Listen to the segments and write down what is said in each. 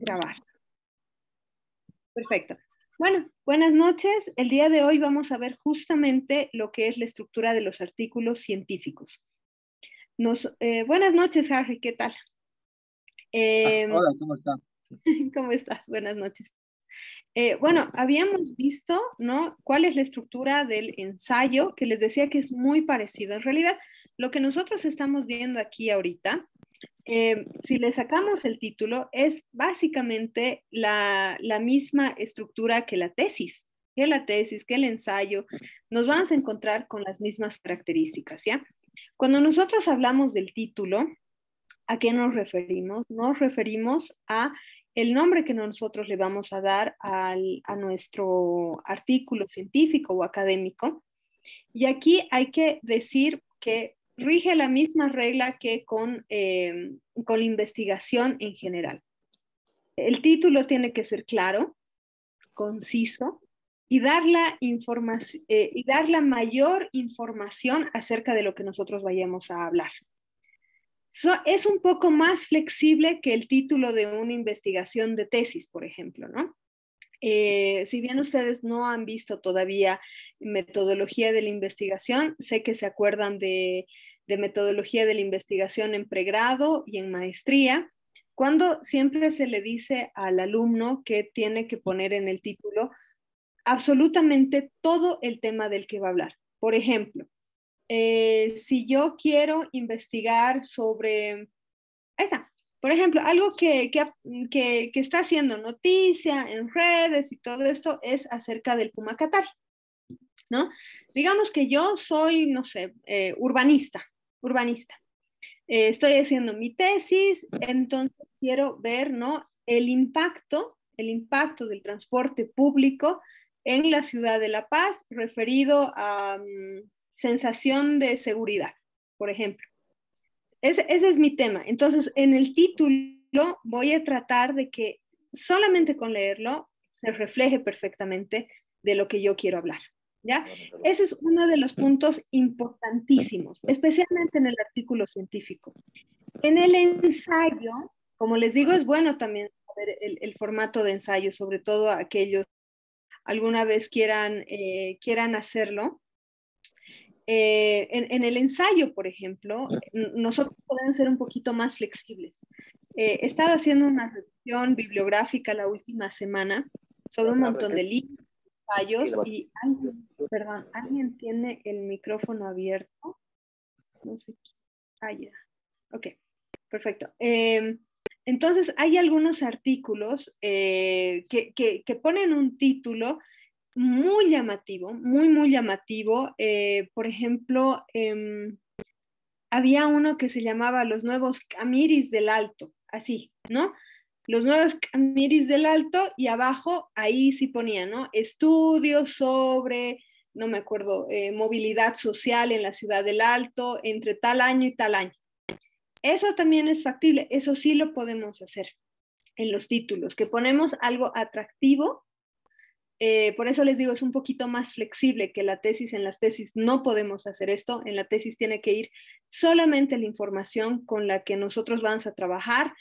Grabar. Perfecto. Bueno, buenas noches. El día de hoy vamos a ver justamente lo que es la estructura de los artículos científicos. Buenas noches, Harry, ¿qué tal? Hola, ¿cómo está? ¿Cómo estás? Buenas noches. Bueno, habíamos visto, ¿no? ¿Cuál es la estructura del ensayo? Que les decía que es muy parecido. En realidad, lo que nosotros estamos viendo aquí ahorita, si le sacamos el título, es básicamente la misma estructura que la tesis, que el ensayo. Nos vamos a encontrar con las mismas características, ¿ya? Cuando nosotros hablamos del título, ¿a qué nos referimos? Nos referimos a el nombre que nosotros le vamos a dar a nuestro artículo científico o académico. Y aquí hay que decir que rige la misma regla que con la investigación en general. El título tiene que ser claro, conciso y dar y dar la mayor información acerca de lo que nosotros vayamos a hablar. Es un poco más flexible que el título de una investigación de tesis, por ejemplo, ¿no? Si bien ustedes no han visto todavía metodología de la investigación, sé que se acuerdan de metodología de la investigación en pregrado y en maestría, cuando siempre se le dice al alumno que tiene que poner en el título absolutamente todo el tema del que va a hablar. Por ejemplo, si yo quiero investigar sobre, ahí está, por ejemplo, algo que está haciendo noticia en redes y todo esto es acerca del Puma Catari, ¿no? Digamos que yo soy, no sé, urbanista. Estoy haciendo mi tesis, entonces quiero ver, ¿no? El impacto del transporte público en la ciudad de La Paz referido a sensación de seguridad, por ejemplo. Ese es mi tema. Entonces, en el título voy a tratar de que solamente con leerlo se refleje perfectamente de lo que yo quiero hablar. ¿Ya? Ese es uno de los puntos importantísimos, especialmente en el artículo científico. En el ensayo, como les digo, es bueno también saber el formato de ensayo, sobre todo aquellos alguna vez quieran hacerlo. En el ensayo, por ejemplo, nosotros podemos ser un poquito más flexibles. He estado haciendo una revisión bibliográfica la última semana sobre un montón de libros, ensayos, y alguien tiene el micrófono abierto. No sé qué. Ah, ya. Ok, perfecto. Entonces, hay algunos artículos que ponen un título muy llamativo, muy llamativo. Por ejemplo, había uno que se llamaba Los Nuevos Camiris del Alto, así, ¿no? Los Nuevos Camiris del Alto, y abajo ahí sí ponía, ¿no? Estudios sobre, no me acuerdo, movilidad social en la ciudad del Alto entre tal año y tal año. Eso también es factible, eso sí lo podemos hacer en los títulos, que ponemos algo atractivo. Por eso les digo, es un poquito más flexible que la tesis. En las tesis no podemos hacer esto. En la tesis tiene que ir solamente la información con la que nosotros vamos a trabajar.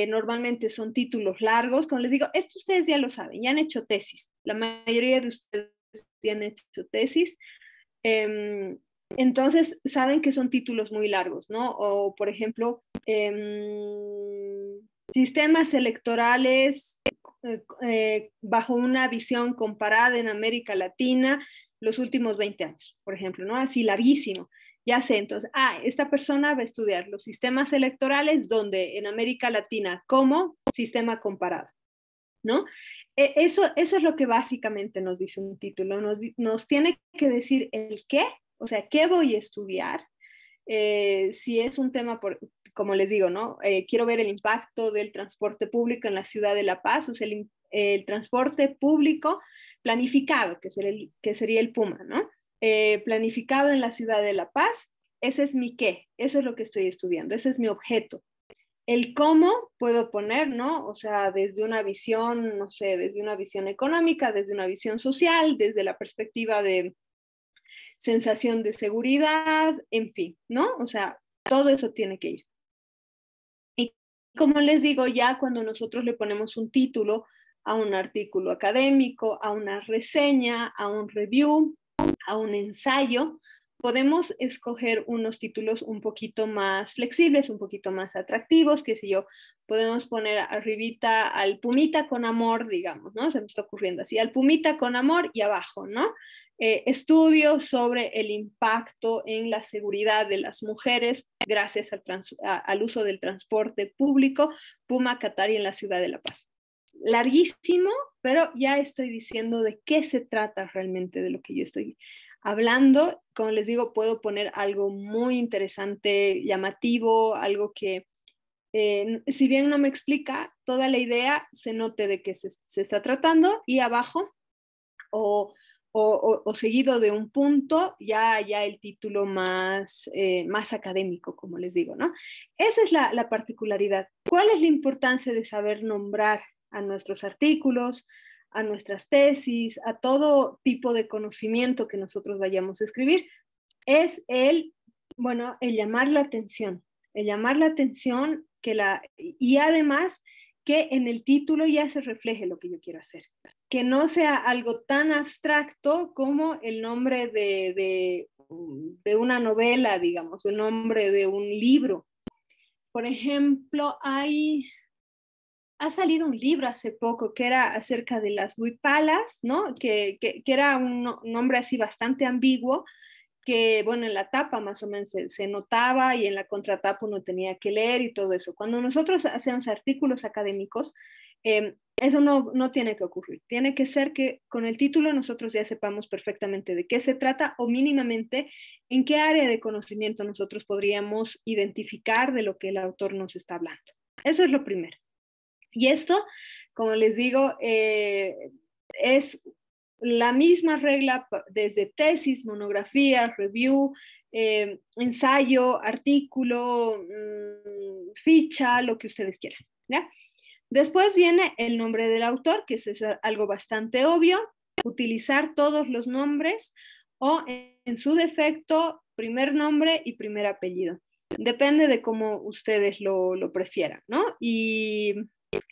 Normalmente son títulos largos. Como les digo, esto ustedes ya lo saben, ya han hecho tesis. La mayoría de ustedes ya han hecho tesis. Entonces, saben que son títulos muy largos, ¿no? O, por ejemplo, sistemas electorales bajo una visión comparada en América Latina los últimos 20 años, por ejemplo, ¿no? Así larguísimo. Ya sé, entonces, esta persona va a estudiar los sistemas electorales donde en América Latina como sistema comparado, ¿no? Eso es lo que básicamente nos dice un título, nos tiene que decir el qué, o sea, qué voy a estudiar, si es un tema, como les digo, ¿no? Quiero ver el impacto del transporte público en la ciudad de La Paz, o sea, el transporte público planificado, que sería el PUMA, ¿no? Planificado en la ciudad de La Paz, ese es mi qué, eso es lo que estoy estudiando, ese es mi objeto. El cómo puedo poner, ¿no? O sea, desde una visión, no sé, desde una visión económica, desde una visión social, desde la perspectiva de sensación de seguridad, en fin, ¿no? O sea, todo eso tiene que ir. Como les digo, ya cuando nosotros le ponemos un título a un artículo académico, a una reseña, a un review, a un ensayo, podemos escoger unos títulos un poquito más flexibles, un poquito más atractivos, qué sé yo, podemos poner arribita al Pumita con amor, digamos, ¿no? Se me está ocurriendo así, al Pumita con amor y abajo, ¿no? Estudios sobre el impacto en la seguridad de las mujeres gracias al uso del transporte público Puma Catari en la ciudad de La Paz. Larguísimo, pero ya estoy diciendo de qué se trata realmente de lo que yo estoy hablando. Como les digo, puedo poner algo muy interesante, llamativo, algo que si bien no me explica toda la idea, se note de qué se está tratando, y abajo o, o seguido de un punto, ya el título más académico, como les digo, ¿no? Esa es la particularidad. ¿Cuál es la importancia de saber nombrar a nuestros artículos, a nuestras tesis, a todo tipo de conocimiento que nosotros vayamos a escribir? Es bueno, el llamar la atención, y además que en el título ya se refleje lo que yo quiero hacer. Que no sea algo tan abstracto como el nombre de una novela, digamos, o el nombre de un libro. Por ejemplo, ha salido un libro hace poco que era acerca de las huipalas, ¿no? Que era un nombre así bastante ambiguo, que, bueno, en la tapa más o menos se notaba y en la contratapa uno tenía que leer y todo eso. Cuando nosotros hacemos artículos académicos, eso no tiene que ocurrir. Tiene que ser que con el título nosotros ya sepamos perfectamente de qué se trata o mínimamente en qué área de conocimiento nosotros podríamos identificar de lo que el autor nos está hablando. Eso es lo primero. Y esto, como les digo, es la misma regla desde tesis, monografía, review, ensayo, artículo, ficha, lo que ustedes quieran, ¿ya? Después viene el nombre del autor, que es algo bastante obvio, utilizar todos los nombres o en su defecto, primer nombre y primer apellido. Depende de cómo ustedes lo prefieran, ¿no? Y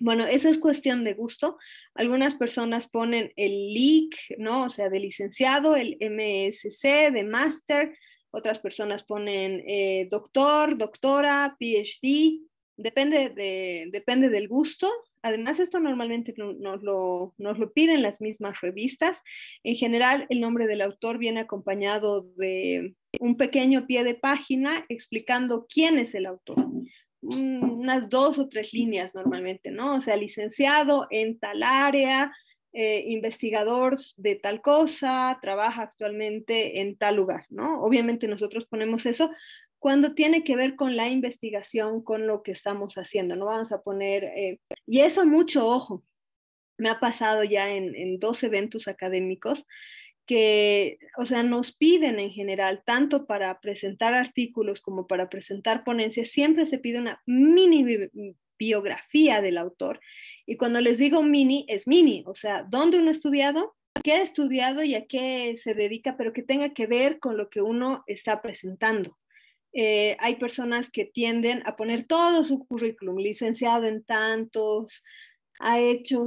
bueno, eso es cuestión de gusto. Algunas personas ponen el LIC, ¿no? O sea, de licenciado, el MSc, de máster. Otras personas ponen doctor, doctora, PhD. Depende del gusto. Además, esto normalmente nos lo piden las mismas revistas. En general, el nombre del autor viene acompañado de un pequeño pie de página explicando quién es el autor. Unas 2 o 3 líneas normalmente, ¿no? O sea, licenciado en tal área, investigador de tal cosa, trabaja actualmente en tal lugar, ¿no? Obviamente nosotros ponemos eso cuando tiene que ver con la investigación, con lo que estamos haciendo, no vamos a poner, y eso mucho ojo, me ha pasado ya en 2 eventos académicos que, o sea, nos piden en general, tanto para presentar artículos como para presentar ponencias, siempre se pide una mini biografía del autor. Y cuando les digo mini, es mini, o sea, ¿dónde uno ha estudiado? ¿Qué ha estudiado y a qué se dedica? Pero que tenga que ver con lo que uno está presentando. Hay personas que tienden a poner todo su currículum, licenciado en tantos, ha hecho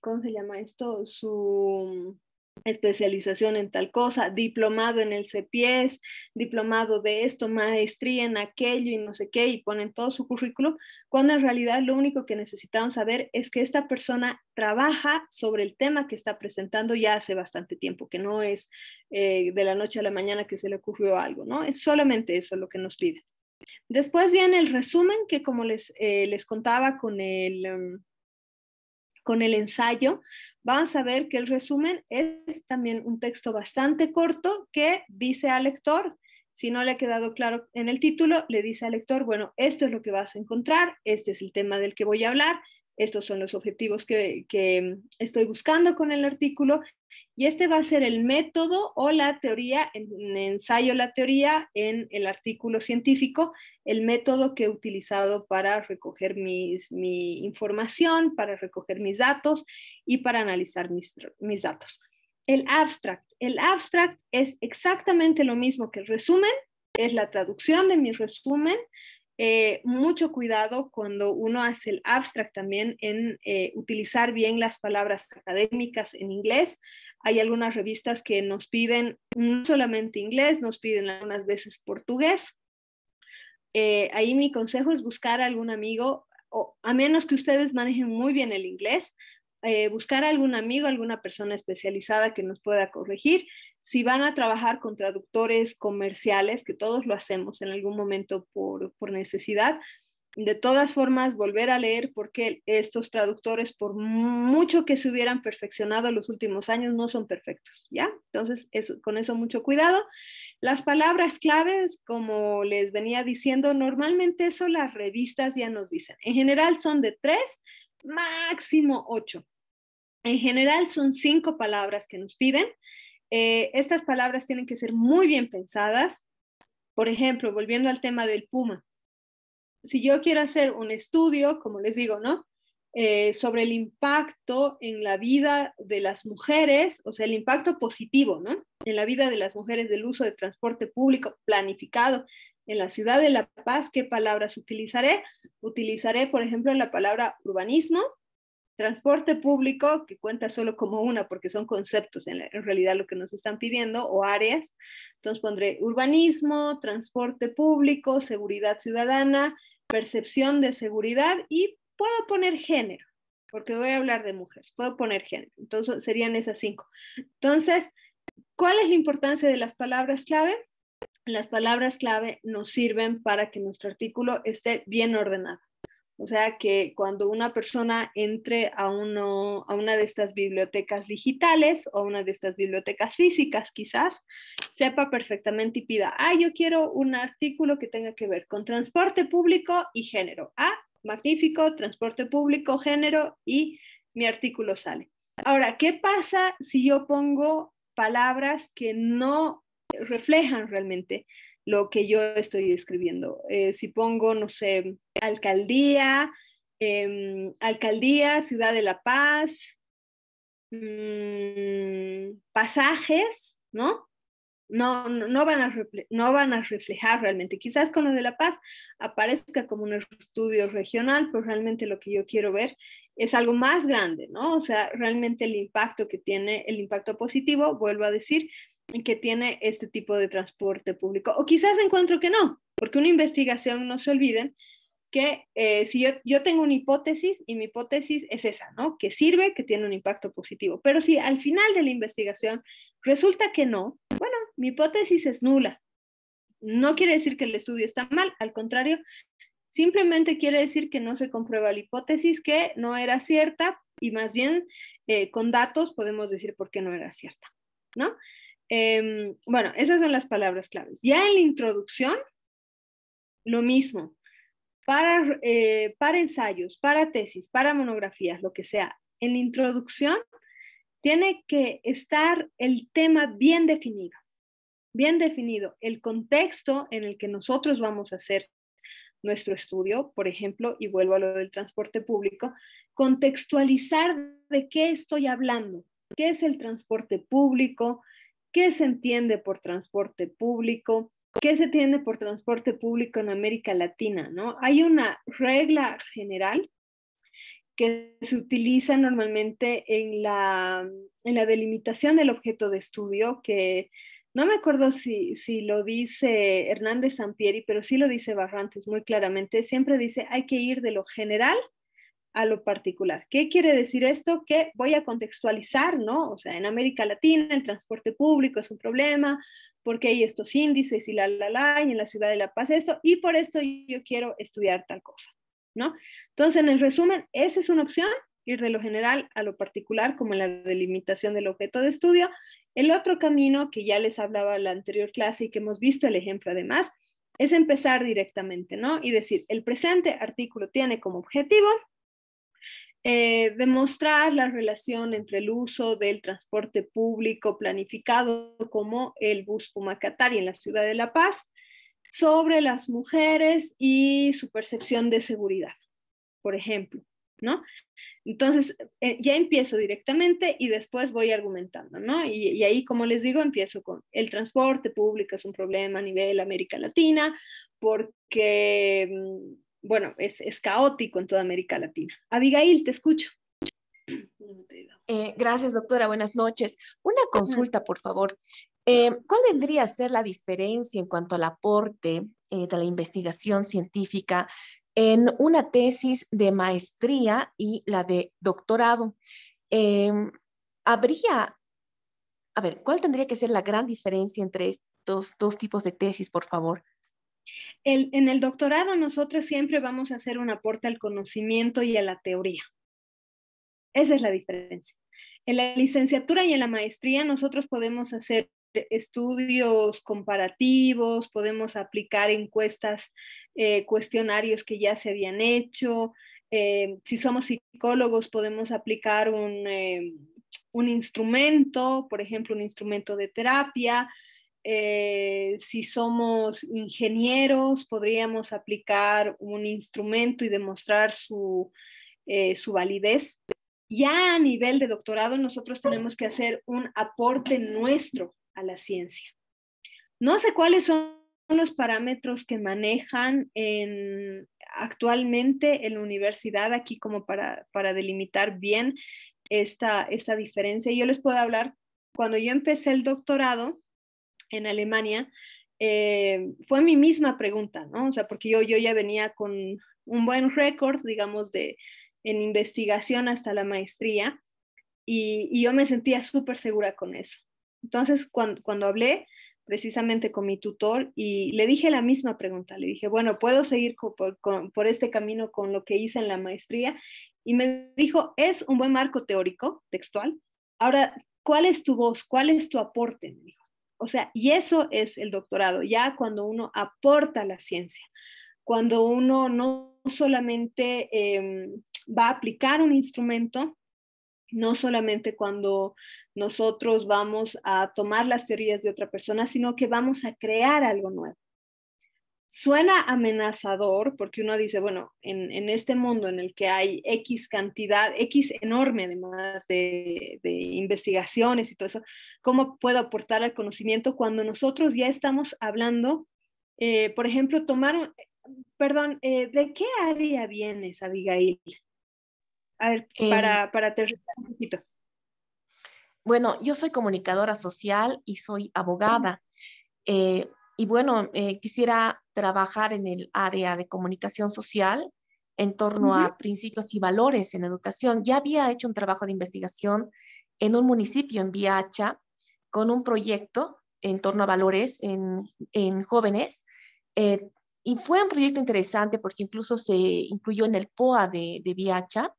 ¿cómo se llama esto? Su especialización en tal cosa, diplomado en el CEPIES, diplomado de esto, maestría en aquello y no sé qué, y ponen todo su currículum, cuando en realidad lo único que necesitamos saber es que esta persona trabaja sobre el tema que está presentando ya hace bastante tiempo, que no es de la noche a la mañana que se le ocurrió algo, ¿no? Es solamente eso lo que nos piden. Después viene el resumen, que como les contaba con el ensayo, vamos a ver que el resumen es también un texto bastante corto que dice al lector, si no le ha quedado claro en el título, le dice al lector, bueno, esto es lo que vas a encontrar, este es el tema del que voy a hablar, estos son los objetivos que estoy buscando con el artículo, y este va a ser el método o la teoría, en ensayo la teoría, en el artículo científico, el método que he utilizado para recoger mi información, para recoger mis datos y para analizar mis datos. El abstract es exactamente lo mismo que el resumen, es la traducción de mi resumen, Mucho cuidado cuando uno hace el abstract también en utilizar bien las palabras académicas en inglés. Hay algunas revistas que nos piden no solamente inglés, nos piden algunas veces portugués. Ahí mi consejo es buscar a algún amigo, o a menos que ustedes manejen muy bien el inglés, buscar a algún amigo, alguna persona especializada que nos pueda corregir. Si van a trabajar con traductores comerciales, que todos lo hacemos en algún momento por necesidad, de todas formas, volver a leer porque estos traductores, por mucho que se hubieran perfeccionado los últimos años, no son perfectos, ¿ya? Entonces, con eso mucho cuidado. Las palabras claves, como les venía diciendo, normalmente eso las revistas ya nos dicen. En general son de 3, máximo 8. En general son 5 palabras que nos piden. Estas palabras tienen que ser muy bien pensadas. Por ejemplo, volviendo al tema del puma, si yo quiero hacer un estudio, como les digo, ¿no? Sobre el impacto en la vida de las mujeres, o sea, el impacto positivo, ¿no? En la vida de las mujeres del uso de transporte público planificado en la ciudad de La Paz, ¿qué palabras utilizaré? Utilizaré, por ejemplo, la palabra urbanismo, transporte público, que cuenta solo como una, porque son conceptos en realidad lo que nos están pidiendo, o áreas. Entonces pondré urbanismo, transporte público, seguridad ciudadana, percepción de seguridad, y puedo poner género, porque voy a hablar de mujeres, puedo poner género. Entonces serían esas 5. Entonces, ¿cuál es la importancia de las palabras clave? Las palabras clave nos sirven para que nuestro artículo esté bien ordenado. O sea, que cuando una persona entre a una de estas bibliotecas digitales o a una de estas bibliotecas físicas, quizás, sepa perfectamente y pida, yo quiero un artículo que tenga que ver con transporte público y género. Magnífico, transporte público, género, y mi artículo sale. Ahora, ¿qué pasa si yo pongo palabras que no reflejan realmente lo que yo estoy escribiendo? Si pongo, no sé, alcaldía, alcaldía, Ciudad de La Paz, pasajes, ¿no? No van a reflejar realmente. Quizás con lo de La Paz aparezca como un estudio regional, pero realmente lo que yo quiero ver es algo más grande, ¿no? O sea, realmente el impacto que tiene, el impacto positivo, vuelvo a decir, que tiene este tipo de transporte público. O quizás encuentro que no, porque una investigación, no se olviden, que si yo tengo una hipótesis y mi hipótesis es esa, ¿no? Que sirve, que tiene un impacto positivo. Pero si al final de la investigación resulta que no, bueno, mi hipótesis es nula. No quiere decir que el estudio está mal, al contrario, simplemente quiere decir que no se comprueba la hipótesis, que no era cierta, y más bien con datos podemos decir por qué no era cierta, ¿no? Bueno, esas son las palabras claves. Ya en la introducción, lo mismo. Para ensayos, para tesis, para monografías, lo que sea, en la introducción tiene que estar el tema bien definido, el contexto en el que nosotros vamos a hacer nuestro estudio, por ejemplo, y vuelvo a lo del transporte público, contextualizar de qué estoy hablando, qué es el transporte público, qué se entiende por transporte público, qué se entiende por transporte público en América Latina, ¿no? Hay una regla general que se utiliza normalmente en la delimitación del objeto de estudio, que no me acuerdo si lo dice Hernández Sampieri, pero sí lo dice Barrantes muy claramente. Siempre dice, hay que ir de lo general a lo particular. ¿Qué quiere decir esto? Que voy a contextualizar, ¿no? O sea, en América Latina el transporte público es un problema, porque hay estos índices y y en la ciudad de La Paz esto, y por esto yo quiero estudiar tal cosa, ¿no? Entonces, en el resumen, esa es una opción, ir de lo general a lo particular, como en la delimitación del objeto de estudio. El otro camino, que ya les hablaba en la anterior clase y que hemos visto el ejemplo además, es empezar directamente, ¿no? Y decir, el presente artículo tiene como objetivo demostrar la relación entre el uso del transporte público planificado como el bus Pumacatari en la ciudad de La Paz sobre las mujeres y su percepción de seguridad, por ejemplo, ¿no? Entonces, ya empiezo directamente y después voy argumentando, ¿no? Y ahí, como les digo, empiezo con el transporte público es un problema a nivel América Latina porque, bueno, es caótico en toda América Latina. Abigail, te escucho. Gracias, doctora. Buenas noches. Una consulta, por favor. ¿Cuál vendría a ser la diferencia en cuanto al aporte de la investigación científica en una tesis de maestría y la de doctorado? Habría, a ver, ¿cuál tendría que ser la gran diferencia entre estos dos tipos de tesis, por favor? En el doctorado nosotros siempre vamos a hacer un aporte al conocimiento y a la teoría. Esa es la diferencia. En la licenciatura y en la maestría nosotros podemos hacer estudios comparativos, podemos aplicar encuestas, cuestionarios que ya se habían hecho. Si somos psicólogos, podemos aplicar un instrumento, por ejemplo, un instrumento de terapia. Si somos ingenieros, podríamos aplicar un instrumento y demostrar su validez. Ya a nivel de doctorado, nosotros tenemos que hacer un aporte nuestro a la ciencia. No sé cuáles son los parámetros que manejan actualmente en la universidad aquí como para delimitar bien esta diferencia. Yo les puedo hablar, cuando yo empecé el doctorado en Alemania, fue mi misma pregunta, ¿no? O sea, porque yo ya venía con un buen récord, digamos, en investigación hasta la maestría, y yo me sentía súper segura con eso. Entonces, cuando hablé precisamente con mi tutor y le dije la misma pregunta, le dije, bueno, ¿puedo seguir por este camino con lo que hice en la maestría? Y me dijo, es un buen marco teórico, textual. Ahora, ¿cuál es tu voz? ¿Cuál es tu aporte? Me dijo. O sea, y eso es el doctorado, ya cuando uno aporta a la ciencia, cuando uno no solamente va a aplicar un instrumento, no solamente cuando nosotros vamos a tomar las teorías de otra persona, sino que vamos a crear algo nuevo. Suena amenazador porque uno dice, bueno, en este mundo en el que hay X cantidad, X enorme además de investigaciones y todo eso, ¿cómo puedo aportar al conocimiento cuando nosotros ya estamos hablando, por ejemplo, perdón, ¿de qué área vienes, Abigail? A ver, para aterrizar un poquito. Bueno, yo soy comunicadora social y soy abogada. Y bueno, quisiera trabajar en el área de comunicación social en torno a principios y valores en educación. Ya había hecho un trabajo de investigación en un municipio en Viacha con un proyecto en torno a valores en jóvenes. eh, y fue un proyecto interesante porque incluso se incluyó en el POA de Viacha.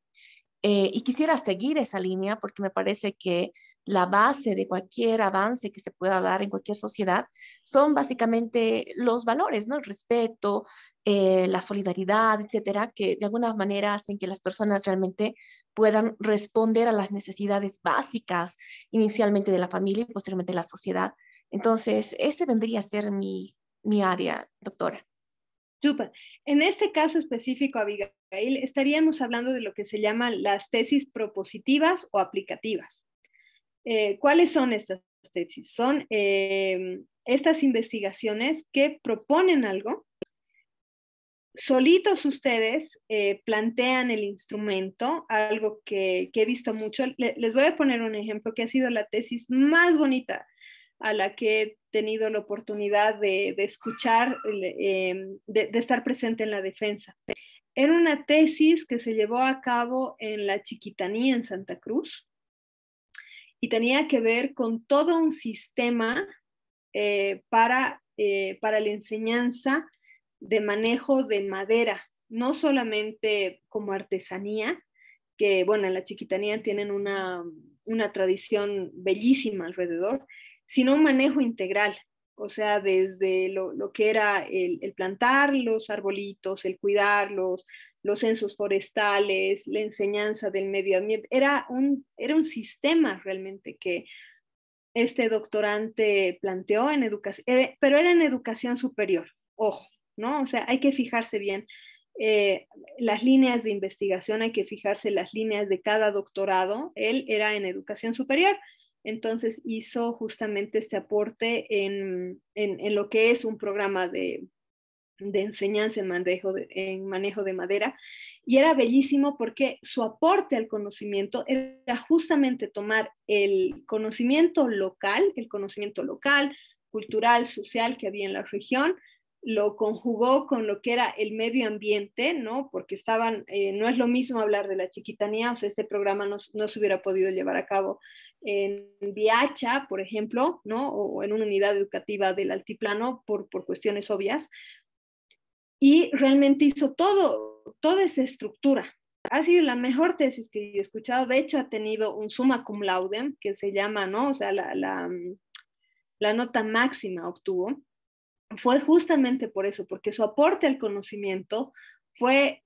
Y quisiera seguir esa línea porque me parece que la base de cualquier avance que se pueda dar en cualquier sociedad son básicamente los valores, ¿no? El respeto, la solidaridad, etcétera, que de alguna manera hacen que las personas realmente puedan responder a las necesidades básicas, inicialmente de la familia y posteriormente de la sociedad. Entonces, ese vendría a ser mi área, doctora. Súper. En este caso específico, Abigail, estaríamos hablando de lo que se llaman las tesis propositivas o aplicativas. ¿Cuáles son estas tesis? Son estas investigaciones que proponen algo, solitos ustedes plantean el instrumento, algo que he visto mucho. Les voy a poner un ejemplo que ha sido la tesis más bonita a la que he tenido la oportunidad de escuchar, de estar presente en la defensa. Era una tesis que se llevó a cabo en la Chiquitanía, en Santa Cruz, y tenía que ver con todo un sistema para la enseñanza de manejo de madera, no solamente como artesanía, que bueno, en la Chiquitanía tienen una tradición bellísima alrededor, sino un manejo integral, o sea, desde lo que era el plantar los arbolitos, el cuidarlos, los censos forestales, la enseñanza del medio ambiente, era un sistema realmente que este doctorante planteó en educación, pero era en educación superior, ojo, ¿no? O sea, hay que fijarse bien las líneas de investigación, hay que fijarse las líneas de cada doctorado. Él era en educación superior, entonces hizo justamente este aporte en lo que es un programa de enseñanza en manejo de madera, y era bellísimo porque su aporte al conocimiento era justamente tomar el conocimiento local, cultural, social que había en la región, lo conjugó con lo que era el medio ambiente, ¿no? Porque no es lo mismo hablar de la Chiquitanía, o sea, este programa no se hubiera podido llevar a cabo en Viacha, por ejemplo, ¿no? O en una unidad educativa del altiplano por cuestiones obvias, y realmente hizo toda esa estructura. Ha sido la mejor tesis que yo he escuchado. De hecho, ha tenido un summa cum laude, que se llama, ¿no? O sea, la nota máxima obtuvo. Fue justamente por eso, porque su aporte al conocimiento fue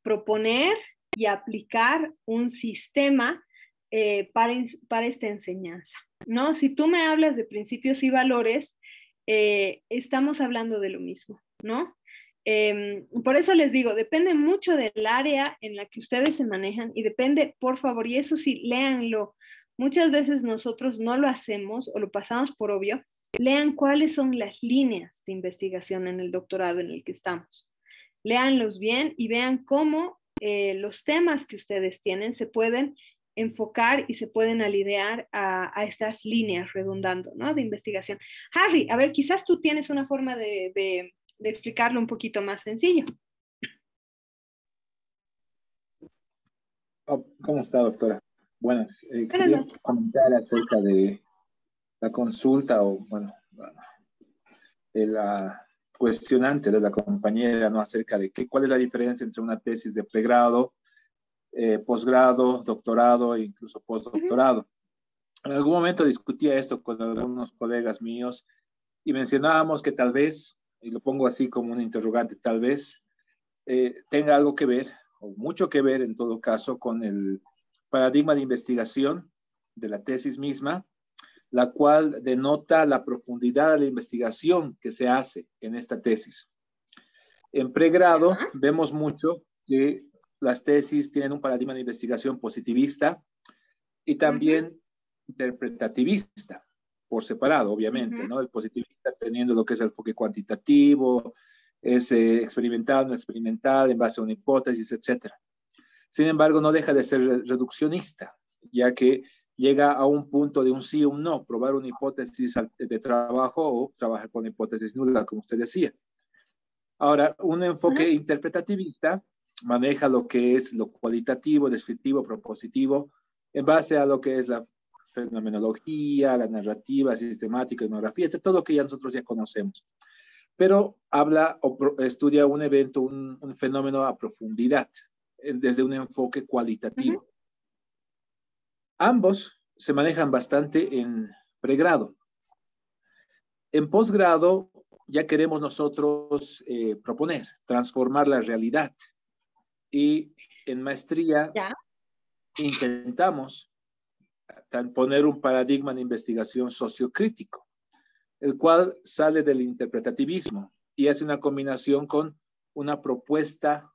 proponer y aplicar un sistema para esta enseñanza, ¿no? Si tú me hablas de principios y valores, estamos hablando de lo mismo, ¿no? Por eso les digo, depende mucho del área en la que ustedes se manejan y depende, por favor, y eso sí, léanlo. Muchas veces nosotros no lo hacemos o lo pasamos por obvio. Lean cuáles son las líneas de investigación en el doctorado en el que estamos. Léanlos bien y vean cómo los temas que ustedes tienen se pueden enfocar y se pueden alinear a estas líneas redundando, ¿no? De investigación. Harry, a ver, quizás tú tienes una forma de explicarlo un poquito más sencillo. ¿Cómo está, doctora? Bueno, quería comentar acerca de la consulta o, bueno, la cuestionante de la compañera, ¿no? Acerca de cuál es la diferencia entre una tesis de pregrado, posgrado, doctorado e incluso postdoctorado. En algún momento discutía esto con algunos colegas míos y mencionábamos que tal vez, y lo pongo así como un interrogante, tal vez tenga algo que ver, o mucho que ver en todo caso, con el paradigma de investigación de la tesis misma, la cual denota la profundidad de la investigación que se hace en esta tesis. En pregrado vemos mucho que las tesis tienen un paradigma de investigación positivista y también interpretativista, por separado, obviamente, ¿no? El positivista teniendo lo que es el enfoque cuantitativo, es experimental, no experimental, en base a una hipótesis, etc. Sin embargo, no deja de ser reduccionista, ya que llega a un punto de un sí o un no, probar una hipótesis de trabajo o trabajar con hipótesis nula, como usted decía. Ahora, un enfoque interpretativista maneja lo que es lo cualitativo, descriptivo, propositivo, en base a lo que es la fenomenología, la narrativa, sistemática, etnografía, todo lo que ya nosotros ya conocemos. Pero habla o estudia un evento, un fenómeno a profundidad, desde un enfoque cualitativo. Ambos se manejan bastante en pregrado. En posgrado ya queremos nosotros proponer, transformar la realidad. Y en maestría intentamos poner un paradigma de investigación sociocrítico, el cual sale del interpretativismo y hace una combinación con una propuesta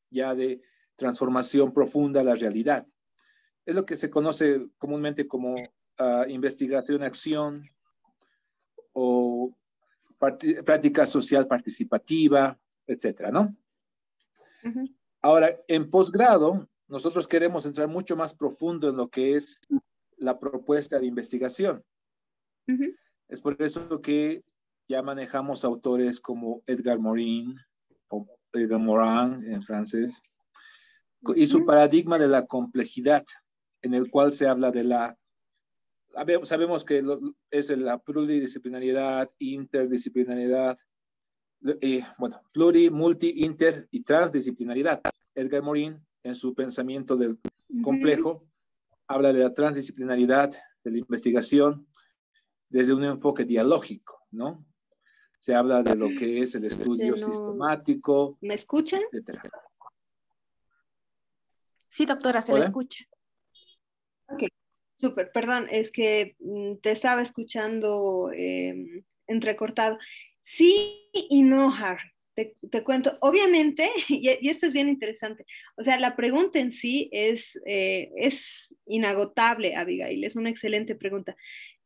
ya de transformación profunda de la realidad. Es lo que se conoce comúnmente como investigación-acción o práctica social participativa, etcétera, ¿no? Ahora, en posgrado, nosotros queremos entrar mucho más profundo en lo que es la propuesta de investigación. Es por eso que ya manejamos autores como Edgar Morin, o Edgar Morin en francés, y su paradigma de la complejidad, en el cual se habla de sabemos que es la pluridisciplinariedad, interdisciplinariedad, bueno, multi, inter y transdisciplinaridad. Edgar Morin, en su pensamiento del complejo, habla de la transdisciplinaridad de la investigación desde un enfoque dialógico, ¿no? Se habla de lo que es el estudio sistemático. ¿Me escuchan? Etcétera. Sí, doctora, se le escucha. Ok, súper, perdón, es que te estaba escuchando entrecortado. Sí y no, Harry. te cuento, obviamente, y esto es bien interesante, o sea, la pregunta en sí es inagotable, Abigail, es una excelente pregunta.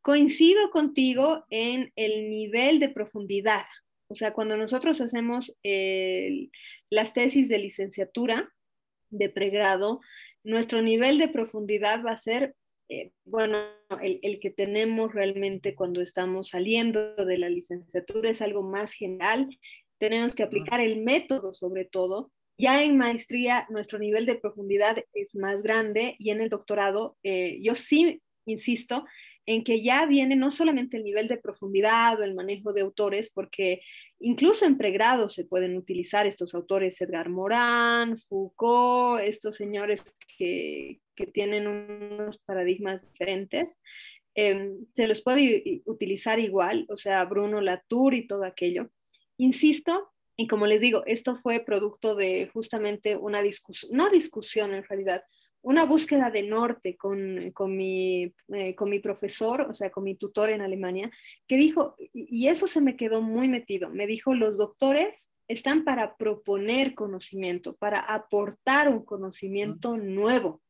Coincido contigo en el nivel de profundidad, o sea, cuando nosotros hacemos las tesis de licenciatura, de pregrado, nuestro nivel de profundidad va a ser, bueno, el que tenemos realmente cuando estamos saliendo de la licenciatura es algo más general, tenemos que aplicar el método sobre todo. Ya en maestría nuestro nivel de profundidad es más grande y en el doctorado yo sí insisto en que ya viene no solamente el nivel de profundidad o el manejo de autores, porque incluso en pregrado se pueden utilizar estos autores, Edgar Morin, Foucault, estos señores que tienen unos paradigmas diferentes, se los puede utilizar igual, o sea, Bruno Latour y todo aquello. Insisto, y como les digo, esto fue producto de justamente una discusión, no discusión en realidad, una búsqueda de norte con mi profesor, o sea, con mi tutor en Alemania, que dijo, y eso se me quedó muy metido, me dijo, los doctores están para proponer conocimiento, para aportar un conocimiento nuevo.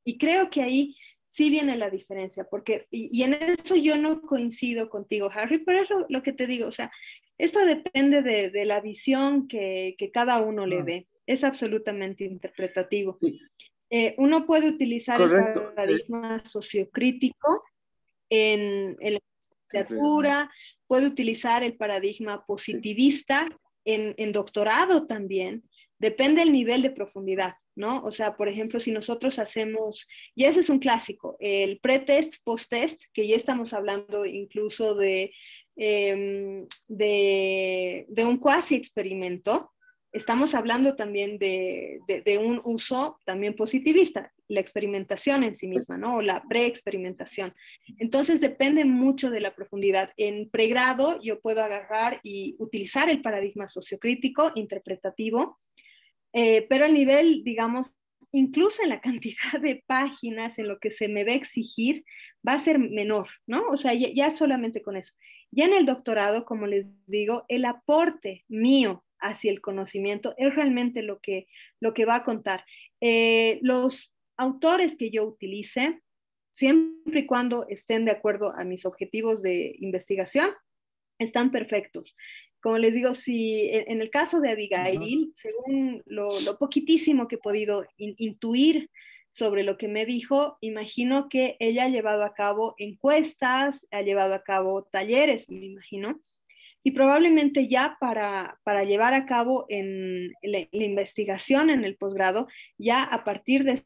Y creo que ahí sí viene la diferencia, porque, y en eso yo no coincido contigo, Harry, pero es lo que te digo, o sea, esto depende de la visión que cada uno le dé, es absolutamente interpretativo. Sí, Uno puede utilizar el correcto. paradigma sociocrítico en la En pregrado. licenciatura, puede utilizar el paradigma Sí, positivista en doctorado también, depende del nivel de profundidad, ¿no? O sea, por ejemplo, si nosotros hacemos, y ese es un clásico, el pretest, post-test, que ya estamos hablando incluso de un cuasi experimento, estamos hablando también de un uso también positivista, la experimentación en sí misma, ¿no? O la preexperimentación. Entonces depende mucho de la profundidad. En pregrado yo puedo agarrar y utilizar el paradigma sociocrítico, interpretativo, pero el nivel, digamos, incluso en la cantidad de páginas en lo que se me va a exigir, va a ser menor, ¿no? O sea, ya solamente con eso. Ya en el doctorado, como les digo, el aporte mío hacia el conocimiento es realmente lo que va a contar. Los autores que yo utilice, siempre y cuando estén de acuerdo a mis objetivos de investigación, están perfectos. Como les digo, si en el caso de Abigail, según lo poquitísimo que he podido intuir sobre lo que me dijo, imagino que ella ha llevado a cabo encuestas, ha llevado a cabo talleres, me imagino, y probablemente ya para llevar a cabo en la investigación en el posgrado, ya a partir de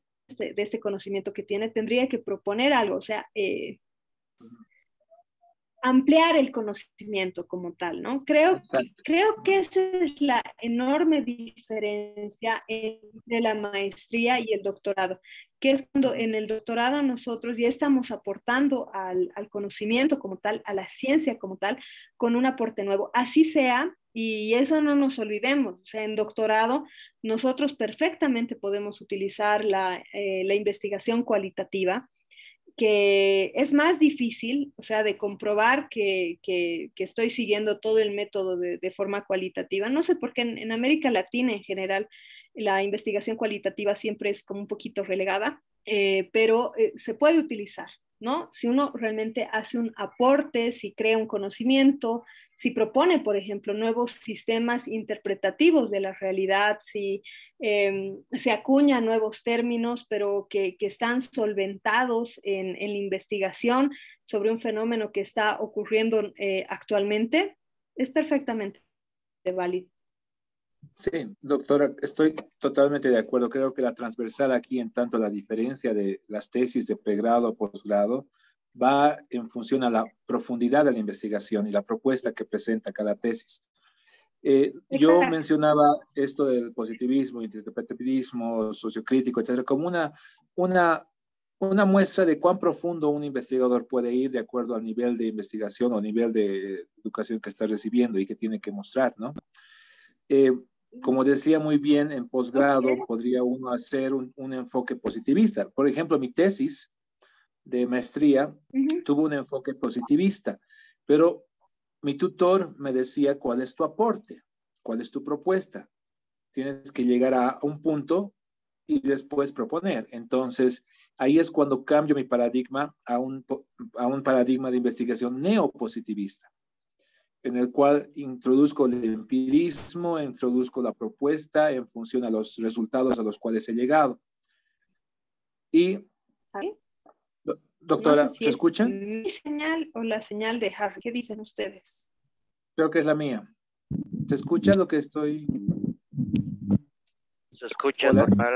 este conocimiento que tiene, tendría que proponer algo, o sea, ampliar el conocimiento como tal, ¿no? Creo que esa es la enorme diferencia entre la maestría y el doctorado, que es cuando en el doctorado nosotros ya estamos aportando al conocimiento como tal, a la ciencia como tal, con un aporte nuevo. Así sea, y eso no nos olvidemos, o sea, en doctorado nosotros perfectamente podemos utilizar la investigación cualitativa, que es más difícil, o sea, de comprobar que estoy siguiendo todo el método de forma cualitativa. No sé por qué en América Latina en general la investigación cualitativa siempre es como un poquito relegada, pero se puede utilizar, ¿no? Si uno realmente hace un aporte, si crea un conocimiento, si propone, por ejemplo, nuevos sistemas interpretativos de la realidad, si se acuña nuevos términos, pero que están solventados en la investigación sobre un fenómeno que está ocurriendo actualmente, es perfectamente válido. sí, doctora, estoy totalmente de acuerdo. Creo que la transversal aquí, en tanto la diferencia de las tesis de pregrado o posgrado, va en función a la profundidad de la investigación y la propuesta que presenta cada tesis. Yo Exacto. mencionaba esto del positivismo, interpretativismo, sociocrítico, etcétera, como una muestra de cuán profundo un investigador puede ir de acuerdo al nivel de investigación o nivel de educación que está recibiendo y que tiene que mostrar, ¿no? Eh, como decía muy bien, en posgrado Okay. podría uno hacer un enfoque positivista. Por ejemplo, mi tesis de maestría Uh-huh. tuvo un enfoque positivista, pero mi tutor me decía, ¿cuál es tu aporte? ¿Cuál es tu propuesta? Tienes que llegar a un punto y después proponer. Entonces, ahí es cuando cambio mi paradigma a un paradigma de investigación neopositivista, en el cual introduzco el empirismo, introduzco la propuesta en función a los resultados a los cuales he llegado. Y, doctora, No sé si ¿se es escucha? mi señal o la señal de Harry. ¿Qué dicen ustedes? Creo que es la mía. ¿Se escucha lo que estoy? Se escucha Hola. normal.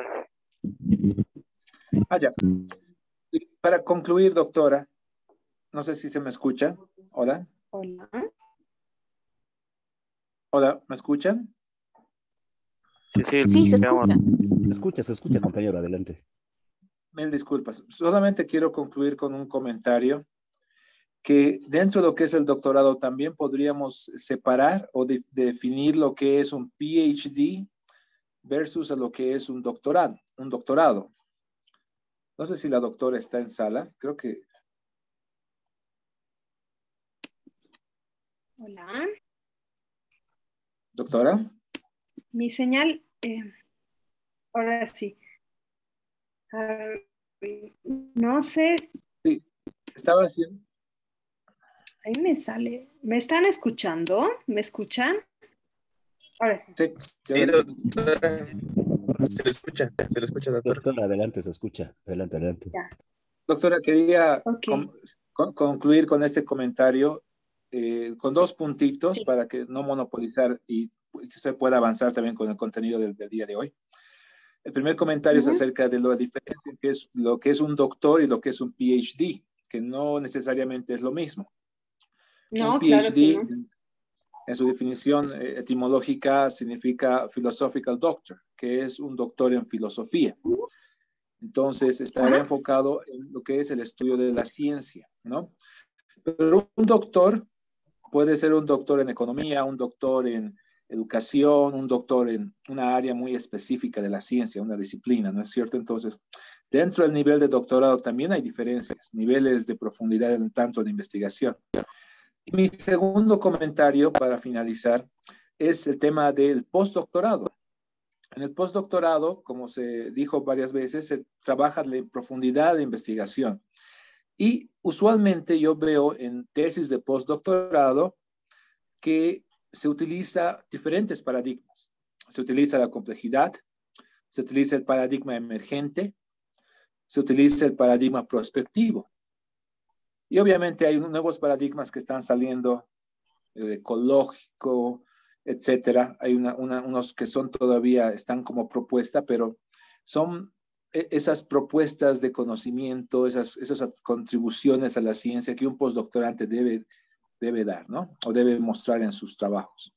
Ya. Y para concluir, doctora, no sé si se me escucha. Hola. Hola. Hola, ¿me escuchan? Sí, se escucha. Se escucha, compañero, adelante. Mil disculpas. Solamente quiero concluir con un comentario que dentro de lo que es el doctorado también podríamos separar o definir lo que es un PhD versus a lo que es un doctorado, un doctorado. No sé si la doctora está en sala, creo que... Hola. Doctora. Mi señal, ahora sí. No sé, Sí, estaba haciendo... ahí me sale. ¿Me están escuchando? ¿Me escuchan? Ahora sí. Sí, doctora, se le escucha, doctor. Doctor, adelante, se escucha. Adelante, adelante. Ya. doctora, quería Ok. concluir con este comentario con dos puntitos Sí. para que no monopolizar y que se pueda avanzar también con el contenido del día de hoy. El primer comentario es acerca de la diferencia que es lo que es un doctor y lo que es un PhD, que no necesariamente es lo mismo. Un No, claro que PhD, no. en su definición etimológica, significa philosophical doctor, que es un doctor en filosofía. Entonces, estará enfocado en lo que es el estudio de la ciencia, ¿no? Pero un doctor puede ser un doctor en economía, un doctor en educación, un doctor en una área muy específica de la ciencia, una disciplina, ¿no es cierto? Entonces, dentro del nivel de doctorado también hay diferencias, niveles de profundidad en tanto de investigación. Y mi segundo comentario para finalizar es el tema del postdoctorado. En el postdoctorado, como se dijo varias veces, se trabaja la profundidad de investigación. Y usualmente yo veo en tesis de postdoctorado que se utiliza diferentes paradigmas. Se utiliza la complejidad, se utiliza el paradigma emergente, se utiliza el paradigma prospectivo. Y obviamente hay nuevos paradigmas que están saliendo, el ecológico, etcétera. Hay unos que son todavía, están como propuesta, pero son esas propuestas de conocimiento, esas contribuciones a la ciencia que un postdoctorante debe dar, ¿no? O debe mostrar en sus trabajos.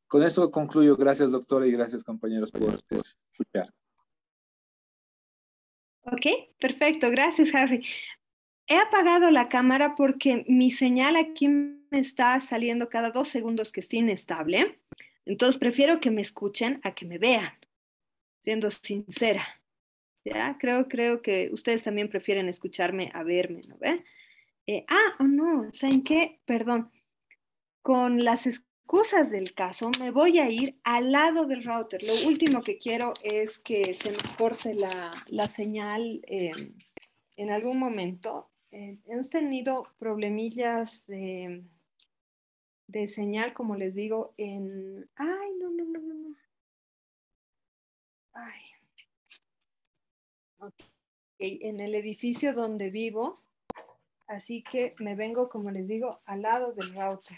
Con eso concluyo. Gracias, doctora, y gracias, compañeros, por escuchar. Ok, perfecto. Gracias, Harry. He apagado la cámara porque mi señal aquí me está saliendo cada 2 segundos que es inestable. Entonces prefiero que me escuchen a que me vean, siendo sincera. ¿Ya? Creo que ustedes también prefieren escucharme a verme, ¿no ve? No, ¿saben qué? Perdón. Con las excusas del caso, me voy a ir al lado del router. Lo último que quiero es que se me corte la señal en algún momento. Hemos tenido problemillas de señal, como les digo, en... Ay, no. Ay. Ok, en el edificio donde vivo, así que me vengo, como les digo, al lado del router.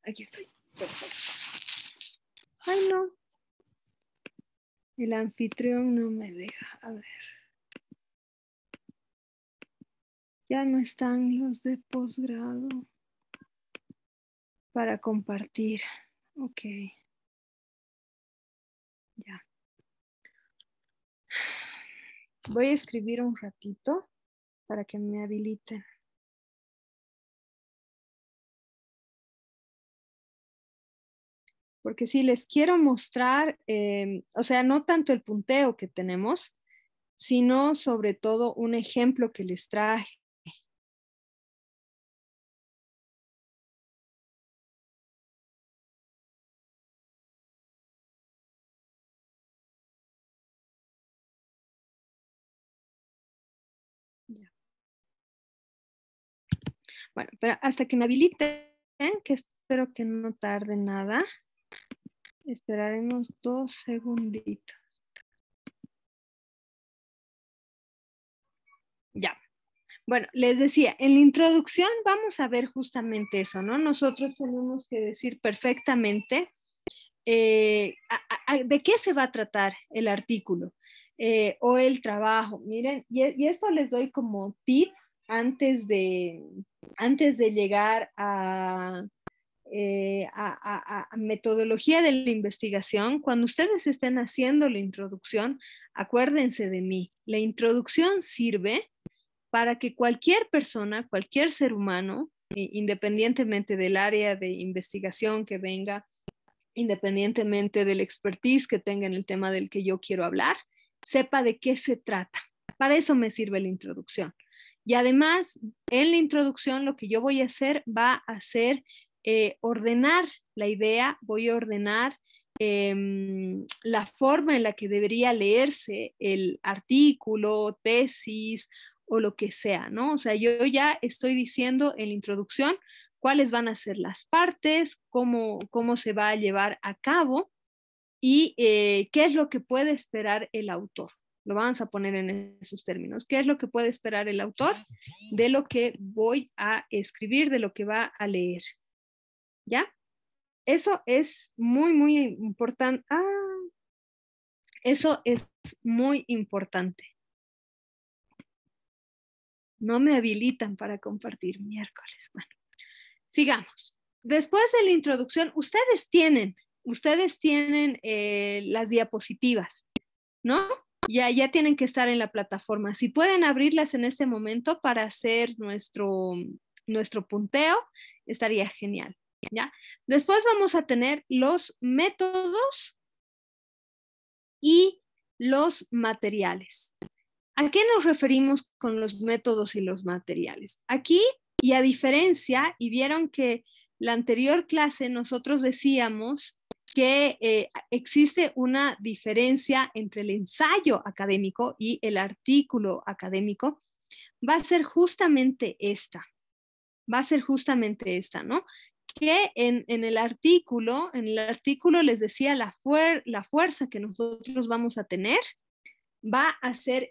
Aquí estoy. Perfecto. Ay, no. El anfitrión no me deja. A ver. Ya no están los de posgrado para compartir. Ok. Ya. Voy a escribir un ratito para que me habiliten. Porque sí, les quiero mostrar, o sea, no tanto el punteo que tenemos, sino sobre todo un ejemplo que les traje. Ya. Bueno, pero hasta que me habiliten, que espero que no tarde nada, esperaremos 2 segunditos. Ya. Bueno, les decía, en la introducción vamos a ver justamente eso, ¿no? Nosotros tenemos que decir perfectamente de qué se va a tratar el artículo o el trabajo. Miren, y esto les doy como tip antes de llegar a metodología de la investigación. Cuando ustedes estén haciendo la introducción, acuérdense de mí. La introducción sirve para que cualquier persona, cualquier ser humano, independientemente del área de investigación que venga, independientemente del expertise que tenga en el tema del que yo quiero hablar, sepa de qué se trata. Para eso me sirve la introducción. Y además, en la introducción lo que yo voy a hacer va a ser ordenar la idea, voy a ordenar la forma en la que debería leerse el artículo, tesis o lo que sea, ¿no? O sea, yo ya estoy diciendo en la introducción cuáles van a ser las partes, cómo se va a llevar a cabo y qué es lo que puede esperar el autor. Lo vamos a poner en esos términos. ¿Qué es lo que puede esperar el autor de lo que voy a escribir, de lo que va a leer? ¿Ya? Eso es muy, muy importante. Eso es muy importante. No me habilitan para compartir miércoles. Bueno, sigamos. Después de la introducción, ustedes tienen las diapositivas, ¿no? Ya tienen que estar en la plataforma. Si pueden abrirlas en este momento para hacer nuestro punteo, estaría genial, ¿ya? Después vamos a tener los métodos y los materiales. ¿A qué nos referimos con los métodos y los materiales? Aquí, y a diferencia, y vieron que la anterior clase nosotros decíamos que existe una diferencia entre el ensayo académico y el artículo académico, va a ser justamente esta, ¿no? Que en el artículo les decía la fuerza que nosotros vamos a tener va a ser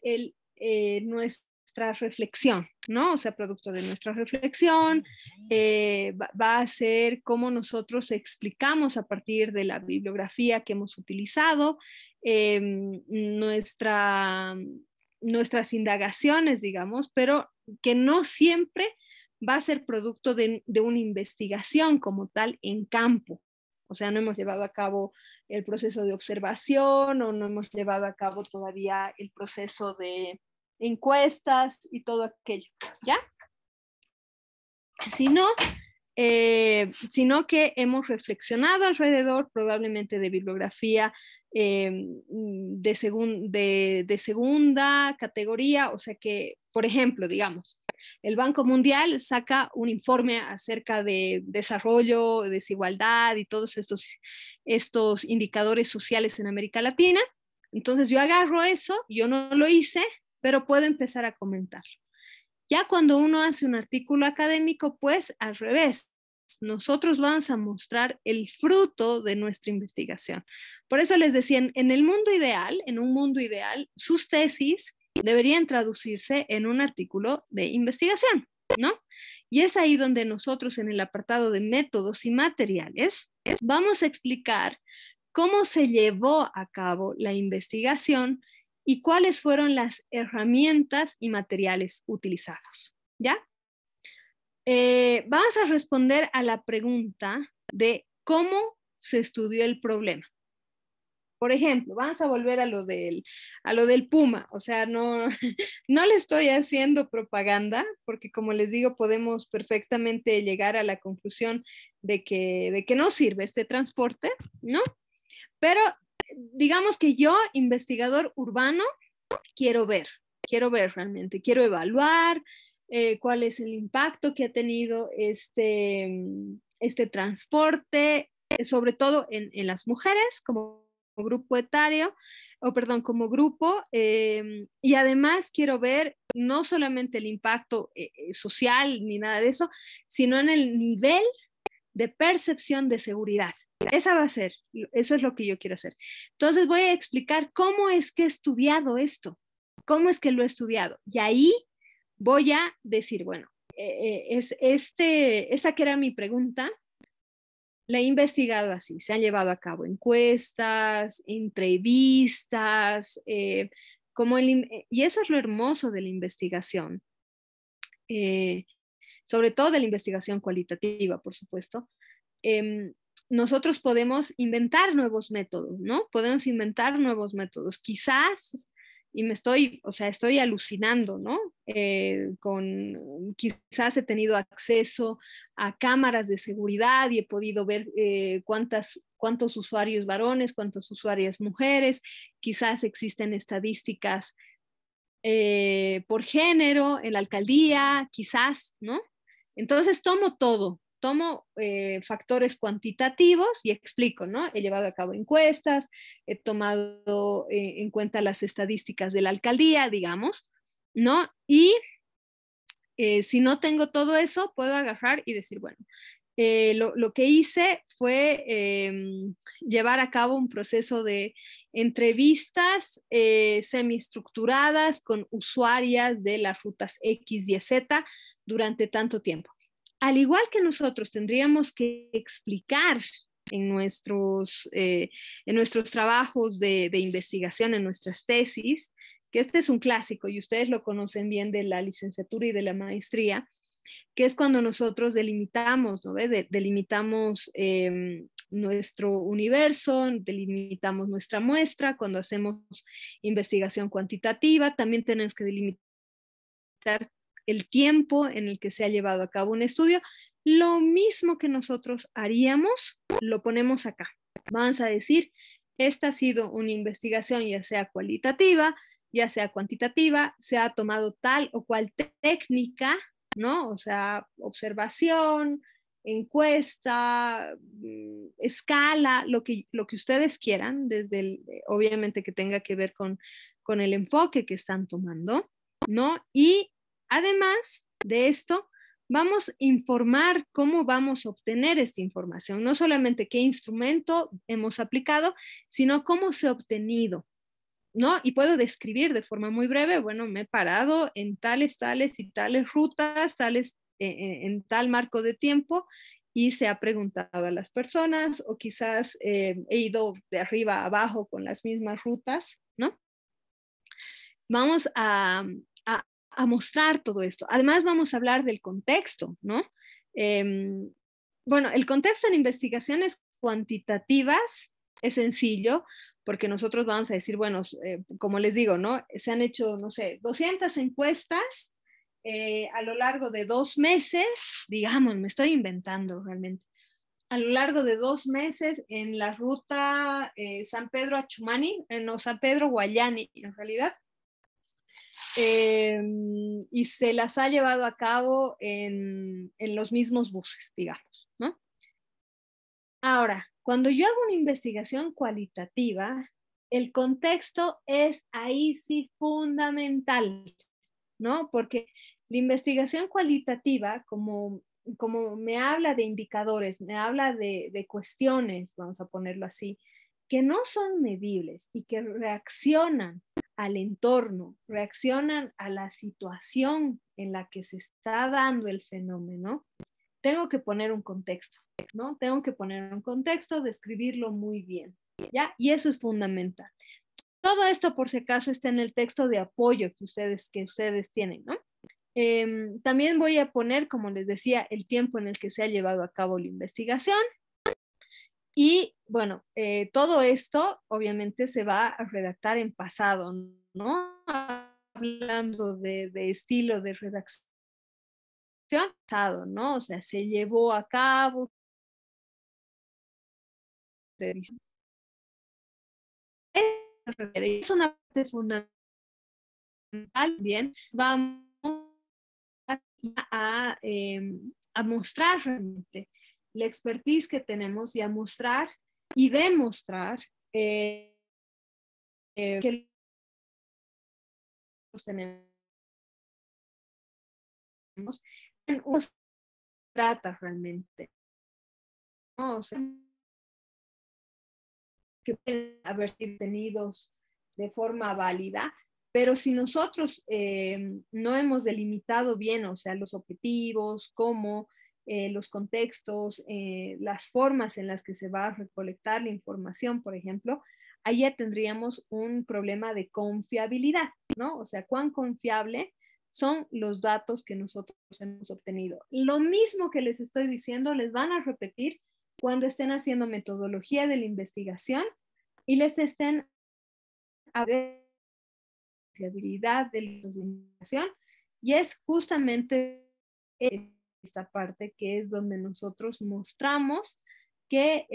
nuestra reflexión, ¿no? O sea, producto de nuestra reflexión, va a ser cómo nosotros explicamos a partir de la bibliografía que hemos utilizado, nuestras indagaciones, digamos, pero que no siempre va a ser producto de una investigación como tal en campo. O sea, no hemos llevado a cabo el proceso de observación o no hemos llevado a cabo todavía el proceso de encuestas y todo aquello, ¿ya? Sino que hemos reflexionado alrededor probablemente de bibliografía de segunda categoría, o sea que, por ejemplo, digamos, el Banco Mundial saca un informe acerca de desarrollo, desigualdad y todos estos indicadores sociales en América Latina. Entonces yo agarro eso, yo no lo hice, pero puedo empezar a comentarlo. Ya cuando uno hace un artículo académico, pues al revés, nosotros vamos a mostrar el fruto de nuestra investigación. Por eso les decía, en un mundo ideal, sus tesis deberían traducirse en un artículo de investigación, ¿no? Y es ahí donde nosotros en el apartado de métodos y materiales vamos a explicar cómo se llevó a cabo la investigación y cuáles fueron las herramientas y materiales utilizados, ¿ya? Vamos a responder a la pregunta de cómo se estudió el problema. Por ejemplo, vamos a volver a lo del Puma, o sea, no le estoy haciendo propaganda, porque como les digo, podemos perfectamente llegar a la conclusión de que no sirve este transporte, ¿no? Pero digamos que yo, investigador urbano, quiero ver realmente, quiero evaluar cuál es el impacto que ha tenido este transporte, sobre todo en las mujeres, como grupo etario, o perdón, como grupo, y además quiero ver no solamente el impacto social ni nada de eso, sino en el nivel de percepción de seguridad. Esa va a ser, eso es lo que yo quiero hacer. Entonces voy a explicar cómo es que he estudiado esto, cómo es que lo he estudiado. Y ahí voy a decir, bueno, esta que era mi pregunta, la he investigado así. Se han llevado a cabo encuestas, entrevistas, y eso es lo hermoso de la investigación, sobre todo de la investigación cualitativa, por supuesto. Nosotros podemos inventar nuevos métodos, ¿no? Podemos inventar nuevos métodos. Quizás, y estoy alucinando, ¿no? Quizás he tenido acceso a cámaras de seguridad y he podido ver cuántos usuarios varones, cuántas usuarias mujeres, quizás existen estadísticas por género en la alcaldía, quizás, ¿no? Entonces tomo factores cuantitativos y explico, ¿no? He llevado a cabo encuestas, he tomado en cuenta las estadísticas de la alcaldía, digamos, ¿no? Y si no tengo todo eso, puedo agarrar y decir, bueno, lo que hice fue llevar a cabo un proceso de entrevistas semiestructuradas con usuarias de las rutas X y Z durante tanto tiempo. Al igual que nosotros tendríamos que explicar en nuestros trabajos de investigación, en nuestras tesis, que este es un clásico y ustedes lo conocen bien de la licenciatura y de la maestría, que es cuando nosotros delimitamos, ¿no? Delimitamos nuestro universo, delimitamos nuestra muestra, cuando hacemos investigación cuantitativa, también tenemos que delimitar el tiempo en el que se ha llevado a cabo un estudio. Lo mismo que nosotros haríamos, lo ponemos acá. Vamos a decir, esta ha sido una investigación ya sea cualitativa, ya sea cuantitativa, se ha tomado tal o cual técnica, ¿no? O sea, observación, encuesta, escala, lo que ustedes quieran, obviamente que tenga que ver con el enfoque que están tomando, ¿no? Y además de esto, vamos a informar cómo vamos a obtener esta información, no solamente qué instrumento hemos aplicado, sino cómo se ha obtenido, ¿no? Y puedo describir de forma muy breve, bueno, me he parado en tales y tales rutas, en tal marco de tiempo, y se ha preguntado a las personas, o quizás he ido de arriba a abajo con las mismas rutas, ¿no? Vamos a mostrar todo esto. Además, vamos a hablar del contexto, ¿no? Bueno, el contexto en investigaciones cuantitativas es sencillo, porque nosotros vamos a decir, bueno, como les digo, ¿no? Se han hecho, no sé, 200 encuestas a lo largo de 2 meses, digamos, me estoy inventando realmente, a lo largo de 2 meses en la ruta San Pedro a Chumani, no, San Pedro Guayani, en realidad, y se las ha llevado a cabo en los mismos buses, digamos, ¿no? Ahora, cuando yo hago una investigación cualitativa, el contexto es ahí sí fundamental, ¿no? Porque la investigación cualitativa, como me habla de indicadores, me habla de cuestiones, vamos a ponerlo así, que no son medibles y que reaccionan al entorno, reaccionan a la situación en la que se está dando el fenómeno, tengo que poner un contexto, ¿no? Tengo que poner un contexto, describirlo muy bien, ¿ya? Y eso es fundamental. Todo esto, por si acaso, está en el texto de apoyo que ustedes tienen, ¿no? También voy a poner, como les decía, el tiempo en el que se ha llevado a cabo la investigación. Y bueno, todo esto obviamente se va a redactar en pasado, ¿no? Hablando de estilo de redacción pasado, ¿no? O sea, se llevó a cabo. Es una parte fundamental. Bien, vamos a mostrar realmente la expertise que tenemos y a mostrar y demostrar que tenemos uno se trata realmente, ¿no? O sea, que pueden haber sido tenidos de forma válida, pero si nosotros no hemos delimitado bien, o sea, los objetivos, cómo, los contextos, las formas en las que se va a recolectar la información, por ejemplo, ahí ya tendríamos un problema de confiabilidad, ¿no? O sea, cuán confiable son los datos que nosotros hemos obtenido. Lo mismo que les estoy diciendo, les van a repetir cuando estén haciendo metodología de la investigación y les estén a ver fiabilidad de la investigación, y es justamente esta parte que es donde nosotros mostramos que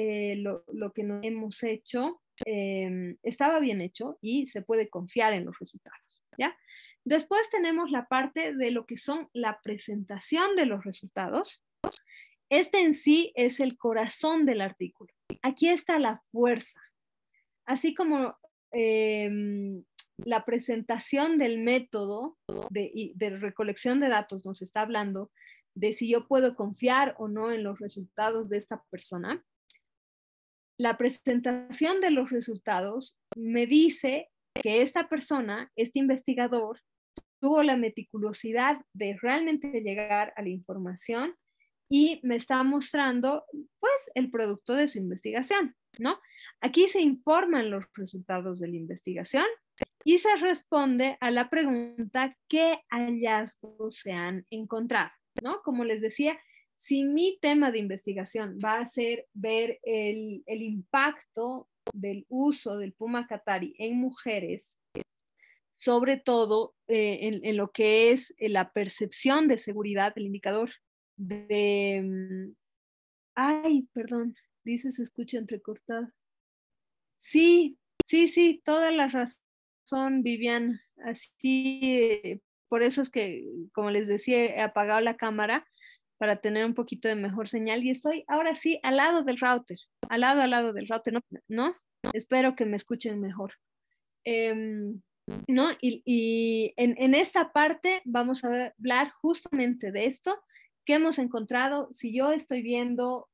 lo que nos hemos hecho estaba bien hecho y se puede confiar en los resultados, ¿ya? Después tenemos la parte de lo que son la presentación de los resultados. Este en sí es el corazón del artículo. Aquí está la fuerza. Así como la presentación del método de recolección de datos nos está hablando de si yo puedo confiar o no en los resultados de esta persona, la presentación de los resultados me dice que esta persona, este investigador, tuvo la meticulosidad de realmente llegar a la información y me está mostrando, pues, el producto de su investigación, ¿no? Aquí se informan los resultados de la investigación y se responde a la pregunta ¿qué hallazgos se han encontrado? ¿No? Como les decía, si mi tema de investigación va a ser ver el impacto del uso del Puma Qatari en mujeres, sobre todo en lo que es la percepción de seguridad, el indicador de... Ay, perdón, dice se escucha entrecortado. Sí, sí, toda la razón, Vivian. Así, por eso es que, como les decía, he apagado la cámara para tener un poquito de mejor señal y estoy ahora sí al lado del router, al lado del router, ¿no? Espero que me escuchen mejor. ¿No? Y en esta parte vamos a hablar justamente de esto, que hemos encontrado, si yo estoy viendo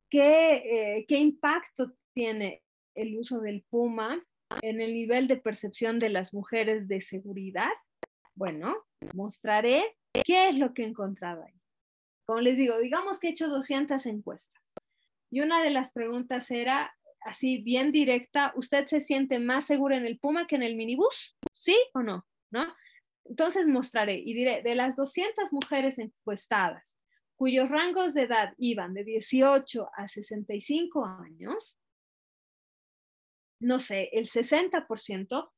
qué impacto tiene el uso del Puma en el nivel de percepción de las mujeres de seguridad. Bueno, mostraré qué es lo que he encontrado ahí. Como les digo, digamos que he hecho 200 encuestas y una de las preguntas era así bien directa, ¿usted se siente más segura en el Puma que en el minibús? ¿Sí o no? ¿No? Entonces mostraré y diré, de las 200 mujeres encuestadas, cuyos rangos de edad iban de 18 a 65 años, no sé, el 60%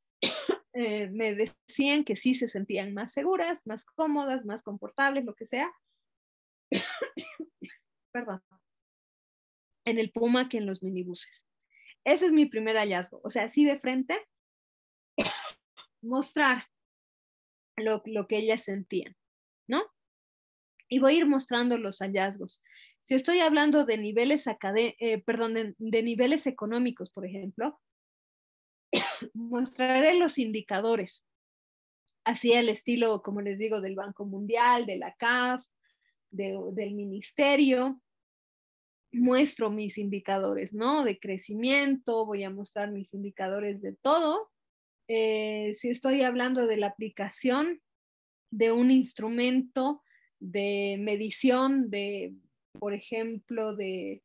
me decían que sí se sentían más seguras, más cómodas, más confortables, lo que sea. Perdón. En el Puma que en los minibuses. Ese es mi primer hallazgo. O sea, así de frente, mostrar lo que ellas sentían, ¿no? Y voy a ir mostrando los hallazgos. Si estoy hablando de niveles de niveles económicos, por ejemplo, mostraré los indicadores, así el estilo, como les digo, del Banco Mundial, de la CAF, del Ministerio. Muestro mis indicadores, ¿no? De crecimiento, voy a mostrar mis indicadores de todo. Si estoy hablando de la aplicación de un instrumento de medición de, por ejemplo, de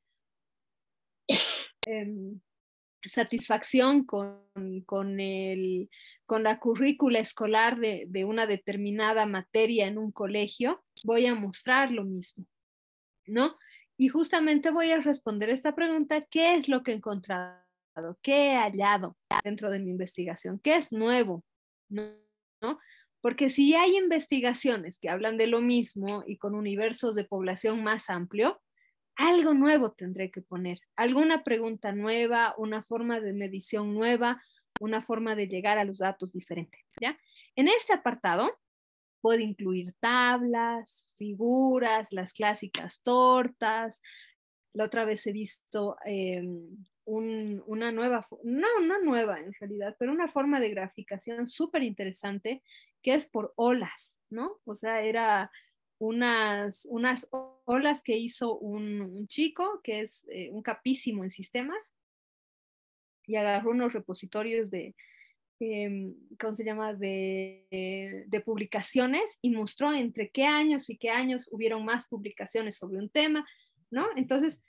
satisfacción con la currícula escolar de una determinada materia en un colegio, voy a mostrar lo mismo, ¿no? Y justamente voy a responder esta pregunta, ¿qué es lo que he encontrado? ¿Qué he hallado dentro de mi investigación? ¿Qué es nuevo? ¿No? Porque si hay investigaciones que hablan de lo mismo y con universos de población más amplio, algo nuevo tendré que poner, alguna pregunta nueva, una forma de medición nueva, una forma de llegar a los datos diferente, ¿ya? En este apartado puede incluir tablas, figuras, las clásicas tortas. La otra vez he visto una nueva, no nueva en realidad, pero una forma de graficación súper interesante que es por olas, ¿no? O sea, era unas olas que hizo un chico que es un capísimo en sistemas y agarró unos repositorios ¿cómo se llama?, de publicaciones y mostró entre qué años y qué años hubieron más publicaciones sobre un tema, ¿no? Entonces,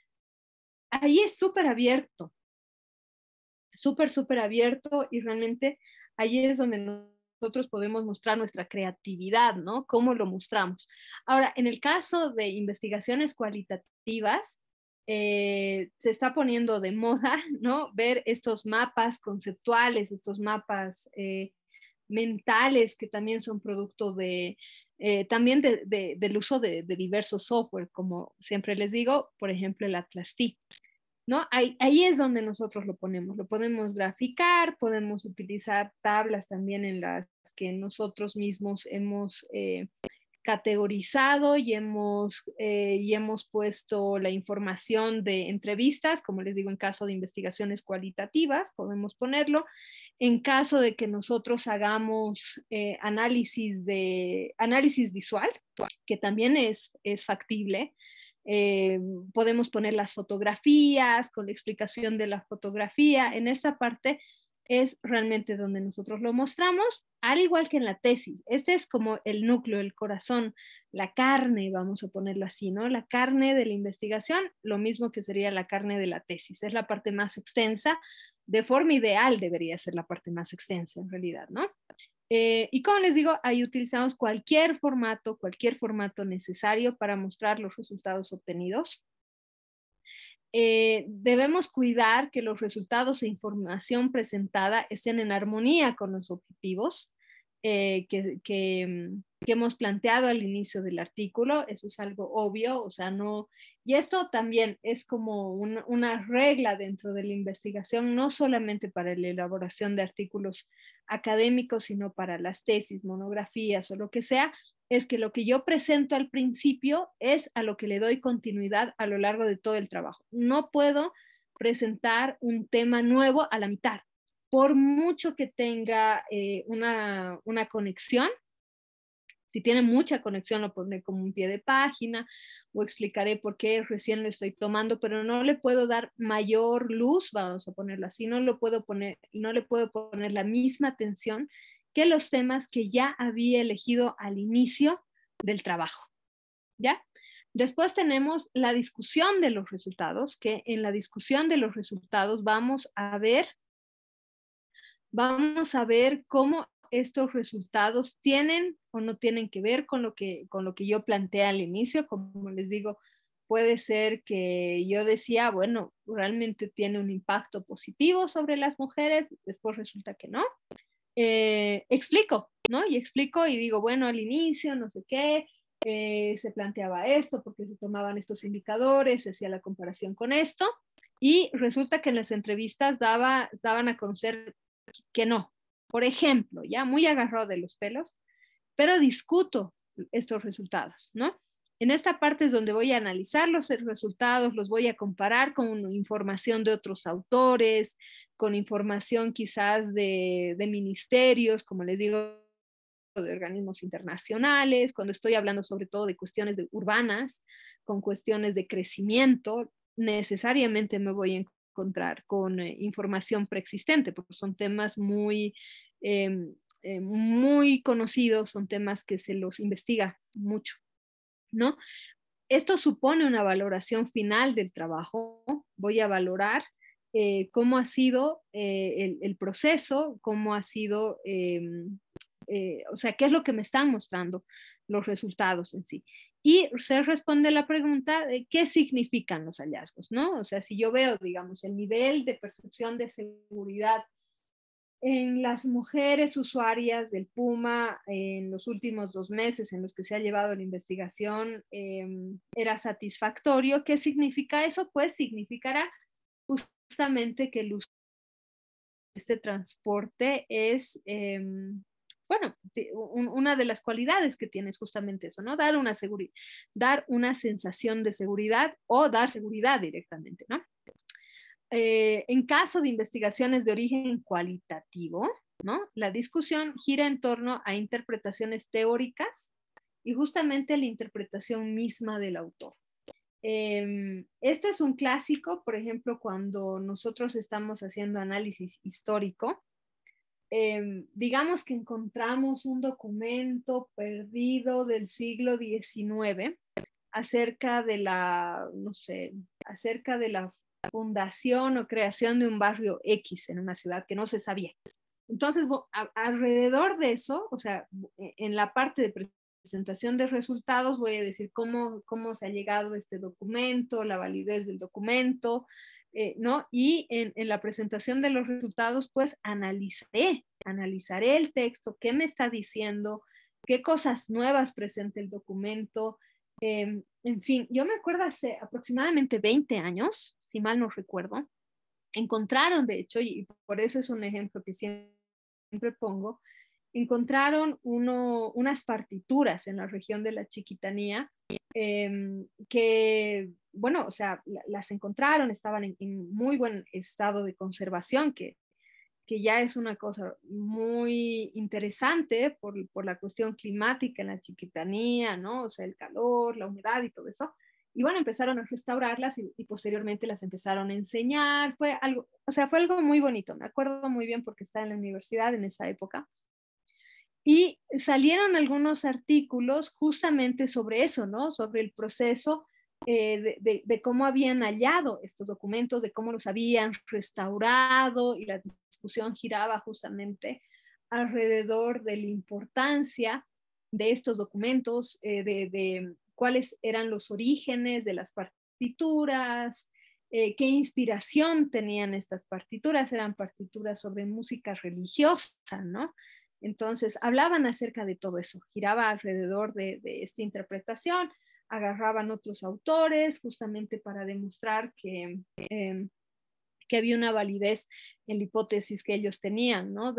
ahí es súper abierto y realmente ahí es donde nosotros podemos mostrar nuestra creatividad, ¿no? ¿Cómo lo mostramos? Ahora, en el caso de investigaciones cualitativas, se está poniendo de moda, ¿no? Ver estos mapas conceptuales, estos mapas mentales que también son producto también del uso de diversos software, como siempre les digo, por ejemplo, el Atlas T. ¿No? Ahí es donde nosotros lo podemos graficar, podemos utilizar tablas también en las que nosotros mismos hemos categorizado y hemos puesto la información de entrevistas, como les digo, en caso de investigaciones cualitativas, podemos ponerlo. En caso de que nosotros hagamos análisis visual, que también es factible, podemos poner las fotografías con la explicación de la fotografía. En esa parte es realmente donde nosotros lo mostramos, al igual que en la tesis. Este es como el núcleo, el corazón, la carne, vamos a ponerlo así, ¿no? La carne de la investigación, lo mismo que sería la carne de la tesis. Es la parte más extensa. De forma ideal debería ser la parte más extensa en realidad, ¿no? Y como les digo, ahí utilizamos cualquier formato necesario para mostrar los resultados obtenidos. Debemos cuidar que los resultados e información presentada estén en armonía con los objetivos que hemos planteado al inicio del artículo. Eso es algo obvio, o sea, no. Y esto también es como una regla dentro de la investigación, no solamente para la elaboración de artículos académicos, sino para las tesis, monografías o lo que sea, es que lo que yo presento al principio es a lo que le doy continuidad a lo largo de todo el trabajo. No puedo presentar un tema nuevo a la mitad. Por mucho que tenga una conexión, si tiene mucha conexión lo pondré como un pie de página o explicaré por qué recién lo estoy tomando, pero no le puedo dar mayor luz, vamos a ponerlo así, no le puedo poner la misma atención que los temas que ya había elegido al inicio del trabajo, ¿ya? Después tenemos la discusión de los resultados, que en la discusión de los resultados vamos a ver cómo estos resultados tienen o no tienen que ver con lo que yo planteé al inicio. Como les digo, puede ser que yo decía, bueno, realmente tiene un impacto positivo sobre las mujeres, después resulta que no. Explico, ¿no? Y explico y digo, bueno, al inicio, no sé qué, se planteaba esto porque se tomaban estos indicadores, se hacía la comparación con esto, y resulta que en las entrevistas daban a conocer que no. Por ejemplo, ya muy agarrado de los pelos, pero discuto estos resultados, ¿no? En esta parte es donde voy a analizar los resultados, los voy a comparar con información de otros autores, con información quizás de ministerios, como les digo, de organismos internacionales, cuando estoy hablando sobre todo de cuestiones urbanas, con cuestiones de crecimiento, necesariamente me voy a encontrar con información preexistente, porque son temas muy conocidos, son temas que se los investiga mucho, ¿no? Esto supone una valoración final del trabajo. Voy a valorar cómo ha sido el proceso, cómo ha sido, o sea, qué es lo que me están mostrando los resultados en sí. Y se responde la pregunta de qué significan los hallazgos, ¿no? O sea, si yo veo, digamos, el nivel de percepción de seguridad en las mujeres usuarias del PUMA en los últimos 2 meses en los que se ha llevado la investigación era satisfactorio. ¿Qué significa eso? Pues significará justamente que el uso de este transporte es, bueno, una de las cualidades que tiene es justamente eso, ¿no? Dar una sensación de seguridad o dar seguridad directamente, ¿no? en caso de investigaciones de origen cualitativo, ¿no? La discusión gira en torno a interpretaciones teóricas y justamente la interpretación misma del autor. Esto es un clásico, por ejemplo, cuando nosotros estamos haciendo análisis histórico, digamos que encontramos un documento perdido del siglo XIX acerca de la, no sé, acerca de la fundación o creación de un barrio X en una ciudad que no se sabía. Entonces, alrededor de eso, o sea, en la parte de presentación de resultados, voy a decir cómo se ha llegado a este documento, la validez del documento, ¿no? Y en la presentación de los resultados, pues analizaré el texto, qué me está diciendo, qué cosas nuevas presenta el documento. En fin, yo me acuerdo hace aproximadamente 20 años, si mal no recuerdo, encontraron, de hecho, y por eso es un ejemplo que siempre pongo, encontraron unas partituras en la región de la Chiquitanía que, bueno, o sea, las encontraron, estaban en muy buen estado de conservación, que ya es una cosa muy interesante por la cuestión climática en la Chiquitanía, ¿no? O sea, el calor, la humedad y todo eso. Y bueno, empezaron a restaurarlas y posteriormente las empezaron a enseñar. Fue algo, o sea, fue algo muy bonito. Me acuerdo muy bien porque estaba en la universidad en esa época. Y salieron algunos artículos justamente sobre eso, ¿no? Sobre el proceso de cómo habían hallado estos documentos, de cómo los habían restaurado, y la discusión giraba justamente alrededor de la importancia de estos documentos, de cuáles eran los orígenes de las partituras, qué inspiración tenían estas partituras. Eran partituras sobre música religiosa, ¿no? Entonces, hablaban acerca de todo eso, giraba alrededor de esta interpretación, agarraban otros autores justamente para demostrar que había una validez en la hipótesis que ellos tenían, ¿no?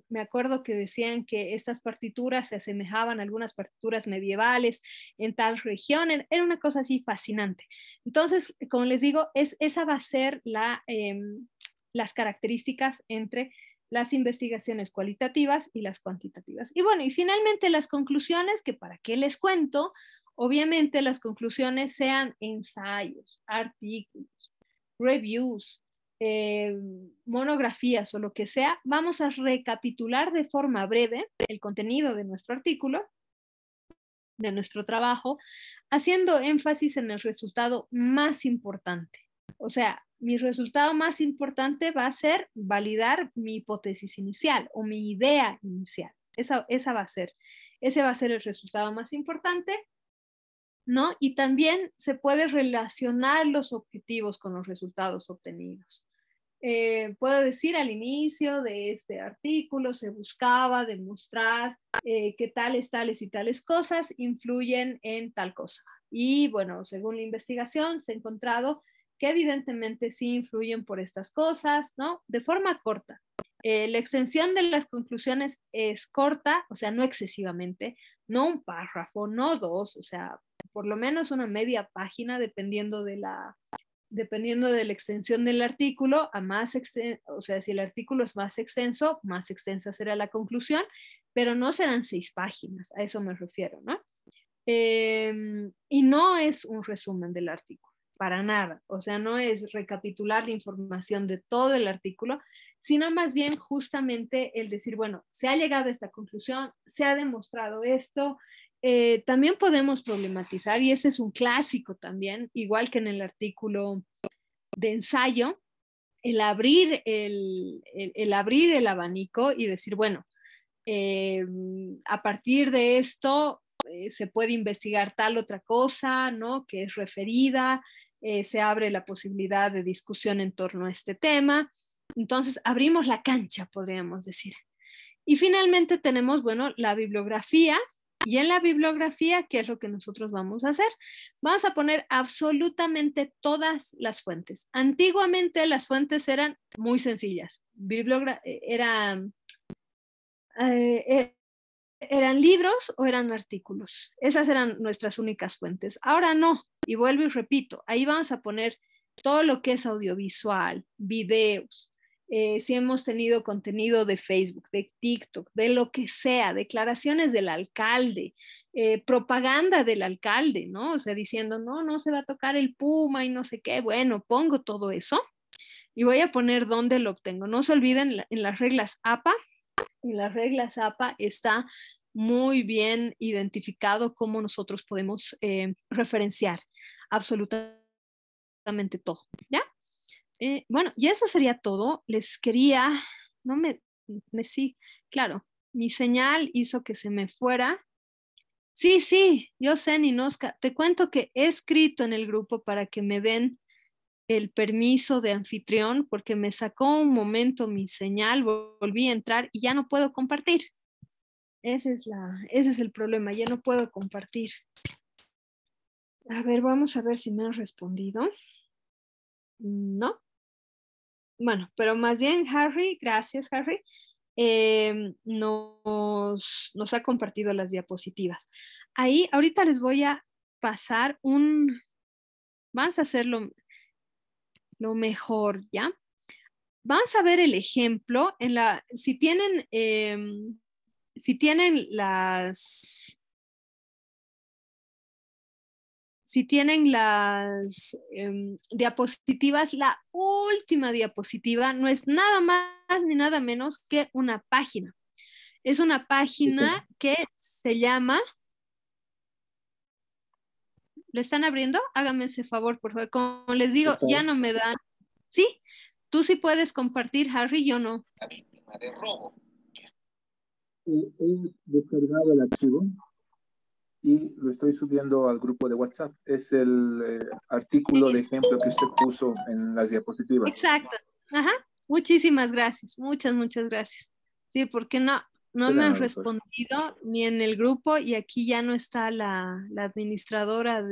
Me acuerdo que decían que estas partituras se asemejaban a algunas partituras medievales en tal región. Era una cosa así fascinante. Entonces, como les digo, esa va a ser las características entre las investigaciones cualitativas y las cuantitativas. Y bueno, y finalmente las conclusiones, que para qué les cuento, obviamente las conclusiones sean ensayos, artículos, reviews, monografías o lo que sea. Vamos a recapitular de forma breve el contenido de nuestro artículo, de nuestro trabajo, haciendo énfasis en el resultado más importante. O sea, mi resultado más importante va a ser validar mi hipótesis inicial o mi idea inicial. Ese va a ser el resultado más importante, ¿no? Y también se puede relacionar los objetivos con los resultados obtenidos. Puedo decir, al inicio de este artículo se buscaba demostrar que tales y tales cosas influyen en tal cosa. Y bueno, según la investigación se ha encontrado que evidentemente sí influyen por estas cosas, ¿no? De forma corta. La extensión de las conclusiones es corta, o sea, no excesivamente, no un párrafo, no dos, o sea, por lo menos una media página, dependiendo de la extensión del artículo. O sea, si el artículo es más extenso, más extensa será la conclusión, pero no serán 6 páginas, a eso me refiero, ¿no? Y no es un resumen del artículo, para nada. O sea, no es recapitular la información de todo el artículo, sino más bien justamente el decir, bueno, se ha llegado a esta conclusión, se ha demostrado esto. También podemos problematizar, y ese es un clásico también, igual que en el artículo de ensayo, el abrir el abanico y decir, bueno, a partir de esto se puede investigar tal otra cosa, ¿no? Que es referida, se abre la posibilidad de discusión en torno a este tema. Entonces, abrimos la cancha, podríamos decir. Y finalmente tenemos, bueno, la bibliografía. Y en la bibliografía, ¿qué es lo que nosotros vamos a hacer? Vamos a poner absolutamente todas las fuentes. Antiguamente las fuentes eran muy sencillas. Eran libros o eran artículos. Esas eran nuestras únicas fuentes. Ahora no. Y vuelvo y repito, ahí vamos a poner todo lo que es audiovisual, videos, si hemos tenido contenido de Facebook, de TikTok, de lo que sea, declaraciones del alcalde, propaganda del alcalde, ¿no? O sea, diciendo, no, no se va a tocar el Puma y no sé qué. Bueno, pongo todo eso y voy a poner dónde lo obtengo. No se olviden en las reglas APA. En las reglas APA está muy bien identificado cómo nosotros podemos referenciar absolutamente todo, ¿ya? Bueno, y eso sería todo. Les quería, no sí, claro, mi señal hizo que se me fuera. Sí, sí, yo sé, Ninosca, te cuento que he escrito en el grupo para que me den el permiso de anfitrión porque me sacó un momento mi señal, volví a entrar y ya no puedo compartir. Ese es el problema, ya no puedo compartir. A ver, vamos a ver si me han respondido. No. Bueno, pero más bien Harry, gracias Harry, nos ha compartido las diapositivas. Ahí, ahorita les voy a pasar vamos a hacerlo lo mejor, ¿ya? Vamos a ver el ejemplo si tienen las diapositivas, la última diapositiva no es nada más ni nada menos que una página. Es una página que se llama... ¿Lo están abriendo? Háganme ese favor, por favor. Como les digo, ya no me dan... Sí, tú sí puedes compartir, Harry, yo no. La víctima de robo. He descargado el archivo y lo estoy subiendo al grupo de WhatsApp. Es el artículo de ejemplo que usted puso en las diapositivas. Exacto. Ajá. Muchísimas gracias. muchas gracias. Sí, porque no me han respondido ni en el grupo y aquí ya no está la administradora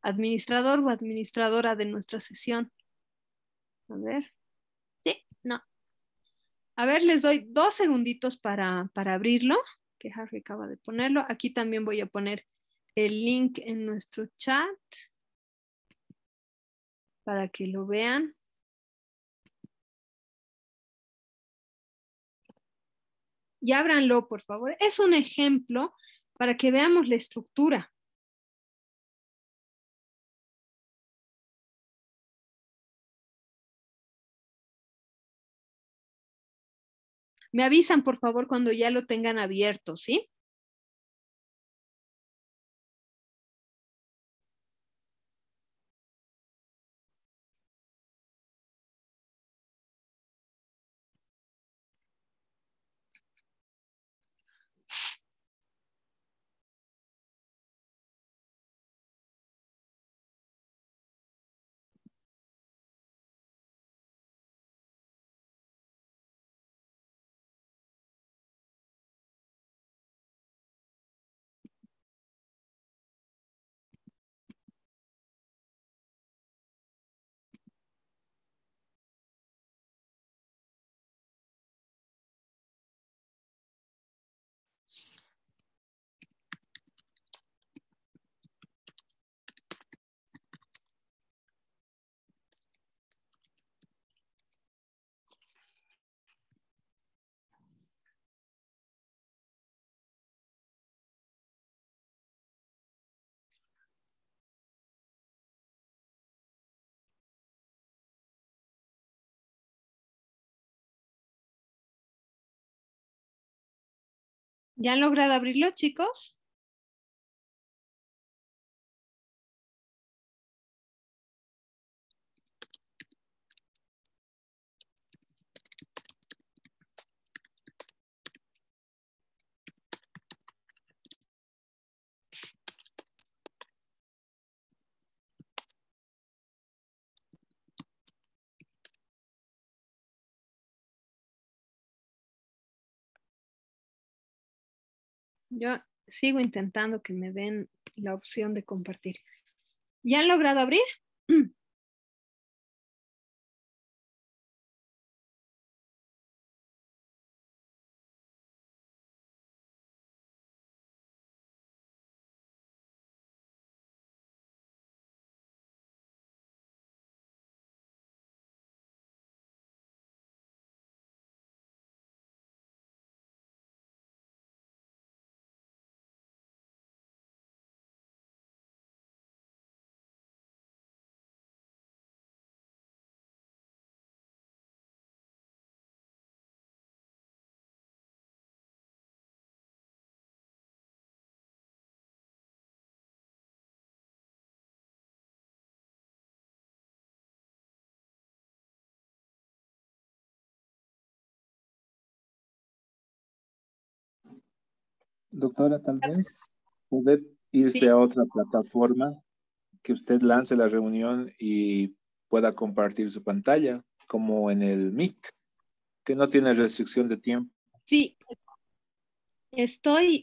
administrador o administradora de nuestra sesión. A ver. Sí, no. A ver, les doy 2 segunditos para abrirlo, que Harry acaba de ponerlo. Aquí también voy a poner el link en nuestro chat para que lo vean. Y ábranlo, por favor. Es un ejemplo para que veamos la estructura. Me avisan, por favor, cuando ya lo tengan abierto, ¿sí? ¿Ya han logrado abrirlo, chicos? Yo sigo intentando que me den la opción de compartir. ¿Ya han logrado abrir? Doctora, tal vez poder irse Sí, a otra plataforma, que usted lance la reunión y pueda compartir su pantalla, como en el Meet, que no tiene restricción de tiempo. sí,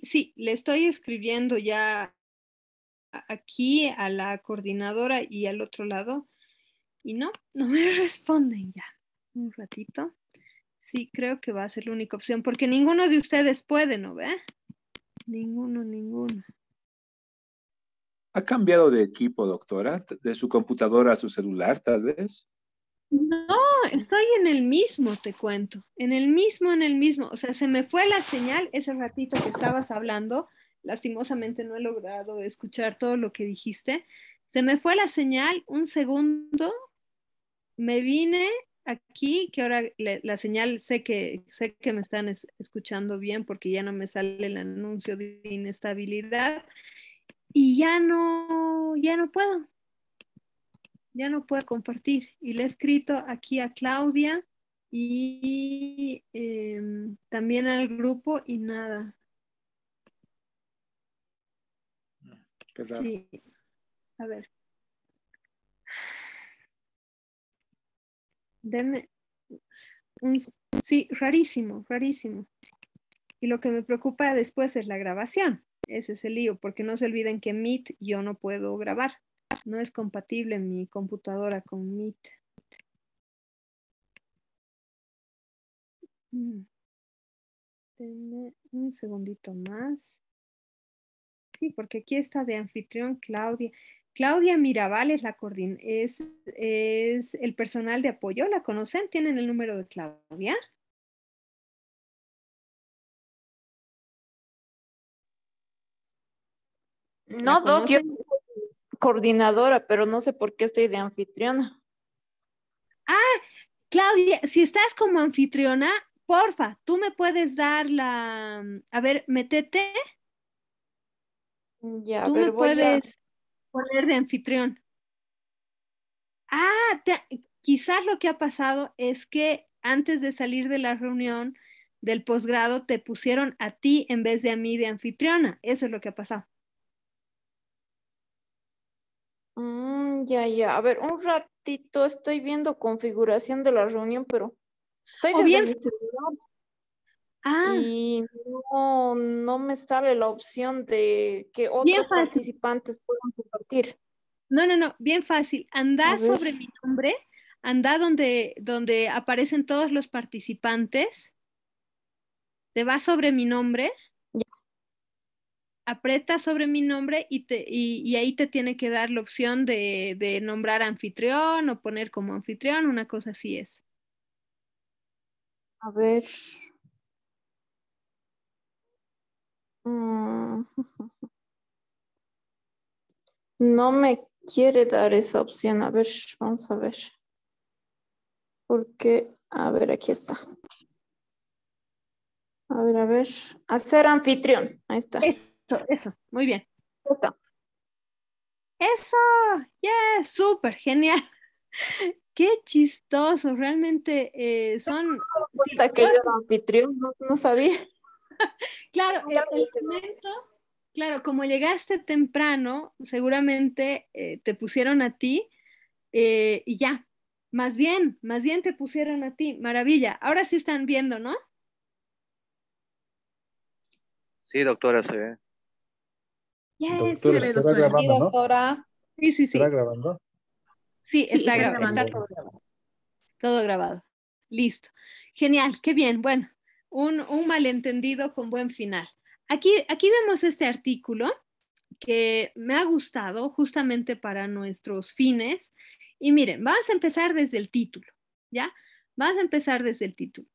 sí, le estoy escribiendo ya aquí a la coordinadora y al otro lado y no me responden ya. Un ratito. Sí, creo que va a ser la única opción porque ninguno de ustedes puede, ¿no ve? Ninguno. ¿Ha cambiado de equipo, doctora? ¿De su computadora a su celular, tal vez? No, estoy en el mismo, te cuento. En el mismo. O sea, se me fue la señal ese ratito que estabas hablando. Lastimosamente no he logrado escuchar todo lo que dijiste. Se me fue la señal un segundo. Me vine aquí, que ahora la señal sé que me están escuchando bien porque ya no me sale el anuncio de inestabilidad y ya no puedo compartir. Y le he escrito aquí a Claudia y también al grupo y nada. Qué raro. Sí, a ver. Denme sí, rarísimo. Y lo que me preocupa después es la grabación. Ese es el lío, porque no se olviden que Meet yo no puedo grabar. No es compatible mi computadora con Meet. Denme un segundito más. Sí, porque aquí está de anfitrión Claudia. Claudia Mirabal es es el personal de apoyo. ¿La conocen? ¿Tienen el número de Claudia? ¿La No, Doc, yo conocen? soy coordinadora, pero no sé por qué estoy de anfitriona. Claudia, si estás como anfitriona, porfa, tú me puedes dar a ver, métete, Ya, a tú me ver, puedes poner de anfitrión. Quizás lo que ha pasado es que antes de salir de la reunión del posgrado te pusieron a ti en vez de a mí de anfitriona. Eso es lo que ha pasado. Ya. A ver, un ratito estoy viendo configuración de la reunión, pero estoy O desde bien, mi celular ah, y no me sale la opción de que bien otros fácil. participantes puedan compartir. No, bien fácil. A Anda ver, sobre mi nombre, anda donde aparecen todos los participantes, te vas sobre mi nombre, ya, aprieta sobre mi nombre y ahí te tiene que dar la opción de nombrar anfitrión o poner como anfitrión, una cosa así es. a ver. Mm, no me quiere dar esa opción. A ver, vamos a ver. Porque, a ver, aquí está. A ver. Hacer anfitrión. Ahí está. Eso, muy bien. Está. Eso, yeah, súper, genial. Qué chistoso, realmente sí, Cuenta que yo era anfitrión, no sabía. claro, el momento, claro, como llegaste temprano, seguramente te pusieron a ti y ya, más bien te pusieron a ti, maravilla. Ahora sí están viendo, ¿no? Sí, doctora, se ve. Yeah, Doctora, súper. ¿se estará Sí, grabando, no? doctora. Sí, ¿Estará sí, grabando? sí, Sí, está está grabando. todo grabado. Listo. Genial, qué bien. Bueno, un malentendido con buen final. Aquí vemos este artículo que me ha gustado justamente para nuestros fines. Y miren, vamos a empezar desde el título, ¿ya? Vamos a empezar desde el título.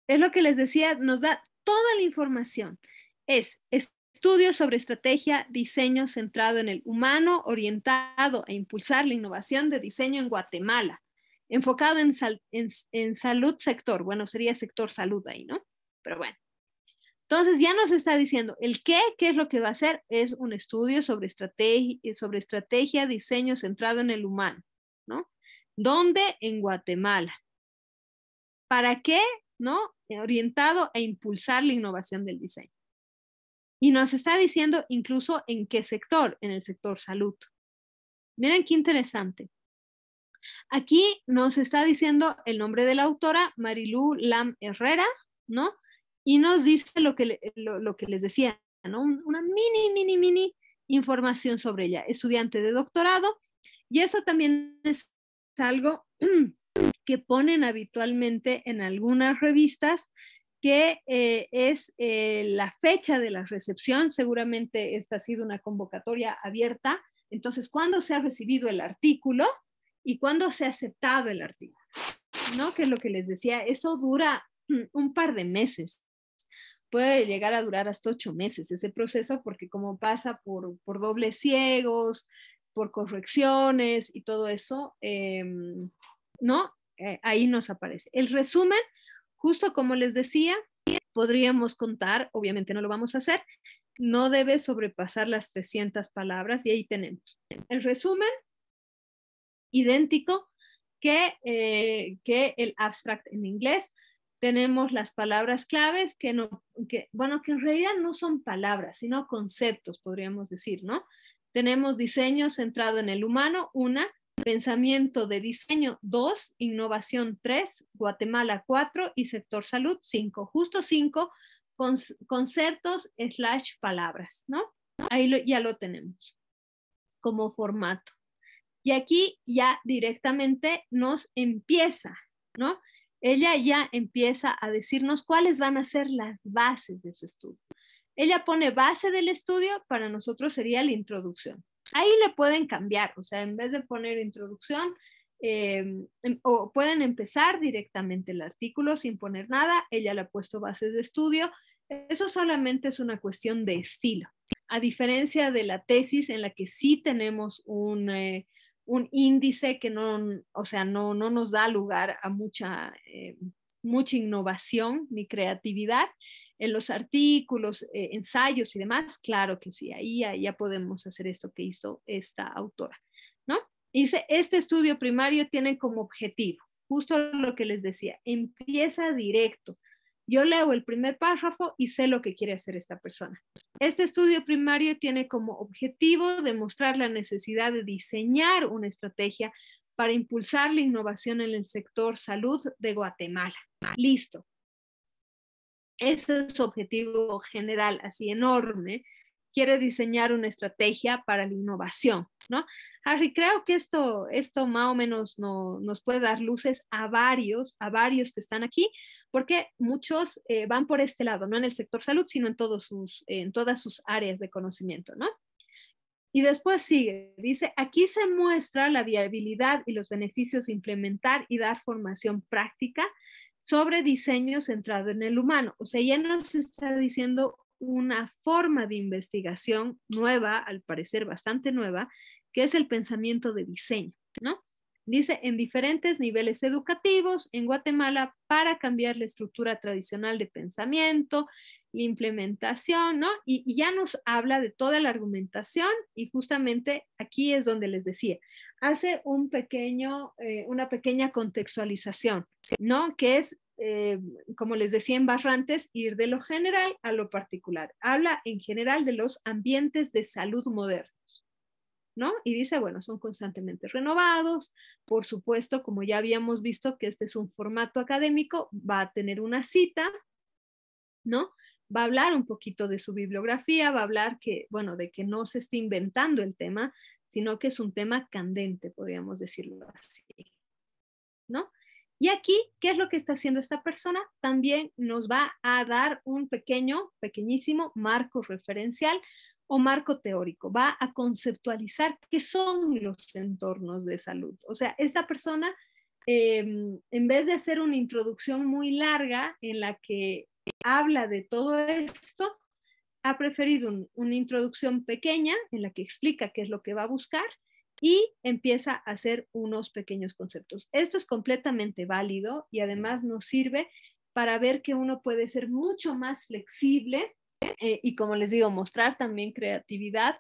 Es lo que les decía, nos da toda la información. Es estudio sobre estrategia, diseño centrado en el humano, orientado a impulsar la innovación de diseño en Guatemala, enfocado en salud sector. Bueno, sería sector salud ahí, ¿no? Pero bueno. Entonces ya nos está diciendo qué es lo que va a hacer, es un estudio sobre estrategia, diseño centrado en el humano, ¿no? ¿Dónde? En Guatemala. ¿Para qué? ¿No? Orientado a impulsar la innovación del diseño. Y nos está diciendo incluso en qué sector, en el sector salud. Miren qué interesante. Aquí nos está diciendo el nombre de la autora, Marilú Lam Herrera, ¿no? Y nos dice lo que les decía, ¿no? Una mini información sobre ella. Estudiante de doctorado, y eso también es algo que ponen habitualmente en algunas revistas, que es la fecha de la recepción. Seguramente esta ha sido una convocatoria abierta. Entonces, ¿cuándo se ha recibido el artículo y cuándo se ha aceptado el artículo? ¿No? Que es lo que les decía, eso dura un par de meses. Puede llegar a durar hasta 8 meses ese proceso, porque como pasa por dobles ciegos, por correcciones y todo eso, ¿no? Ahí nos aparece. El resumen, justo como les decía, podríamos contar, obviamente no lo vamos a hacer, no debe sobrepasar las 300 palabras, y ahí tenemos el resumen, idéntico que el abstract en inglés. Tenemos las palabras claves que en realidad no son palabras, sino conceptos, podríamos decir, ¿no? Tenemos diseño centrado en el humano, 1, pensamiento de diseño, 2, innovación, 3, Guatemala, 4 y sector salud, 5. Justo 5 conceptos / palabras, ¿no? Ahí ya lo tenemos como formato. Y aquí ya directamente nos empieza, ¿no? Ella ya empieza a decirnos cuáles van a ser las bases de su estudio. Ella pone base del estudio, para nosotros sería la introducción. Ahí le pueden cambiar, o sea, en vez de poner introducción, o pueden empezar directamente el artículo sin poner nada. Ella le ha puesto bases de estudio. Eso solamente es una cuestión de estilo. A diferencia de la tesis, en la que sí tenemos un índice que no, o sea, no nos da lugar a mucha innovación ni creatividad. En los artículos, ensayos y demás, claro que sí, ahí ya podemos hacer esto que hizo esta autora, ¿no? Dice, este estudio primario tiene como objetivo, justo lo que les decía, empieza directo. Yo leo el primer párrafo y sé lo que quiere hacer esta persona. Este estudio primario tiene como objetivo demostrar la necesidad de diseñar una estrategia para impulsar la innovación en el sector salud de Guatemala. Listo. Ese es su objetivo general, así enorme. Quiere diseñar una estrategia para la innovación, ¿no? Harry, creo que esto más o menos nos puede dar luces a varios que están aquí, porque muchos van por este lado, no en el sector salud, sino en todas sus áreas de conocimiento, ¿no? Y después sigue, dice, aquí se muestra la viabilidad y los beneficios de implementar y dar formación práctica sobre diseño centrado en el humano. O sea, ya nos está diciendo una forma de investigación nueva, al parecer bastante nueva, que es el pensamiento de diseño, ¿no? Dice, en diferentes niveles educativos en Guatemala para cambiar la estructura tradicional de pensamiento, la implementación, ¿no? Y ya nos habla de toda la argumentación, y justamente aquí es donde les decía, hace una pequeña contextualización, ¿no? Que es, como les decía en Barrantes, ir de lo general a lo particular. Habla en general de los ambientes de salud modernos, ¿no? Y dice, bueno, son constantemente renovados. Por supuesto, como ya habíamos visto que este es un formato académico, va a tener una cita, ¿no? Va a hablar un poquito de su bibliografía, va a hablar de que no se está inventando el tema, sino que es un tema candente, podríamos decirlo así, ¿no? Y aquí, ¿qué es lo que está haciendo esta persona? También nos va a dar un pequeñísimo marco referencial o marco teórico. Va a conceptualizar qué son los entornos de salud. O sea, esta persona, en vez de hacer una introducción muy larga en la que habla de todo esto, ha preferido una introducción pequeña en la que explica qué es lo que va a buscar y empieza a hacer unos pequeños conceptos. Esto es completamente válido y además nos sirve para ver que uno puede ser mucho más flexible y, como les digo, mostrar también creatividad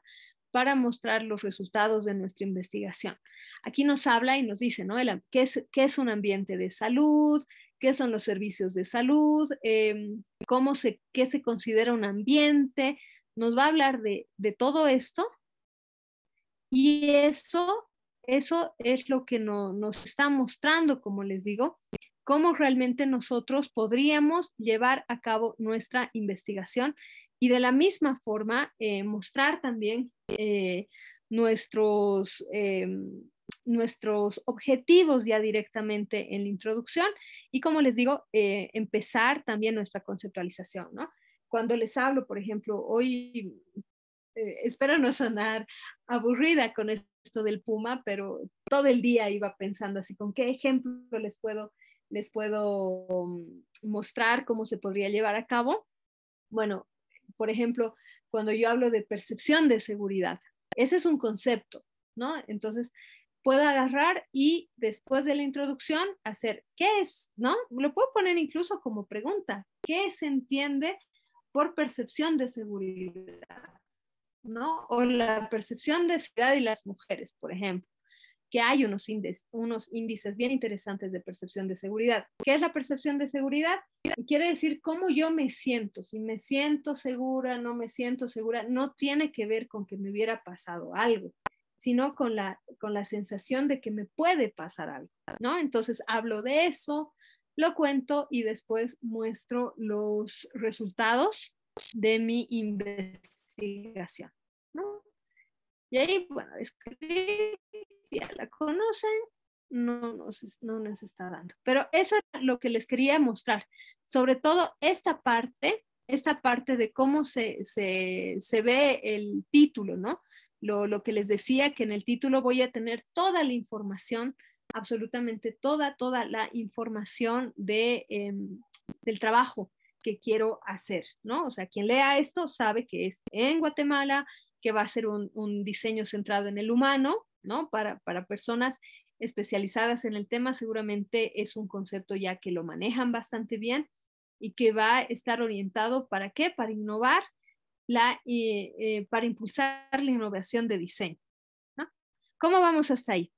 para mostrar los resultados de nuestra investigación. Aquí nos habla y nos dice, ¿no? ¿Qué es un ambiente de salud? ¿Qué son los servicios de salud? ¿Qué se considera un ambiente? nos va a hablar de todo esto y eso es lo que nos está mostrando, como les digo, cómo realmente nosotros podríamos llevar a cabo nuestra investigación y de la misma forma mostrar también nuestros objetivos ya directamente en la introducción y como les digo, empezar también nuestra conceptualización, ¿no? Cuando les hablo, por ejemplo, hoy espero no sonar aburrida con esto del puma, pero todo el día iba pensando así, ¿con qué ejemplo les puedo mostrar cómo se podría llevar a cabo? Bueno, por ejemplo, cuando yo hablo de percepción de seguridad, ese es un concepto, ¿no? Entonces, puedo agarrar y después de la introducción hacer, ¿qué es? ¿No? Lo puedo poner incluso como pregunta, ¿qué se entiende por percepción de seguridad? ¿No? O la percepción de seguridad y las mujeres, por ejemplo, que hay unos índices bien interesantes de percepción de seguridad. ¿Qué es la percepción de seguridad? Quiere decir cómo yo me siento, si me siento segura, no me siento segura, no tiene que ver con que me hubiera pasado algo, sino con la sensación de que me puede pasar algo, ¿no? Entonces hablo de eso, lo cuento y después muestro los resultados de mi investigación, ¿no? Y ahí, bueno, escribir, ya la conocen, no nos está dando. Pero eso es lo que les quería mostrar. Sobre todo esta parte de cómo se ve el título, ¿no? Lo que les decía, que en el título voy a tener toda la información, absolutamente toda la información del trabajo que quiero hacer, ¿no? O sea, quien lea esto sabe que es en Guatemala, que va a ser un diseño centrado en el humano, ¿no? Para personas especializadas en el tema, seguramente es un concepto ya que lo manejan bastante bien y que va a estar orientado ¿para qué? Para innovar, para impulsar la innovación de diseño, ¿no? ¿Cómo vamos hasta ahí?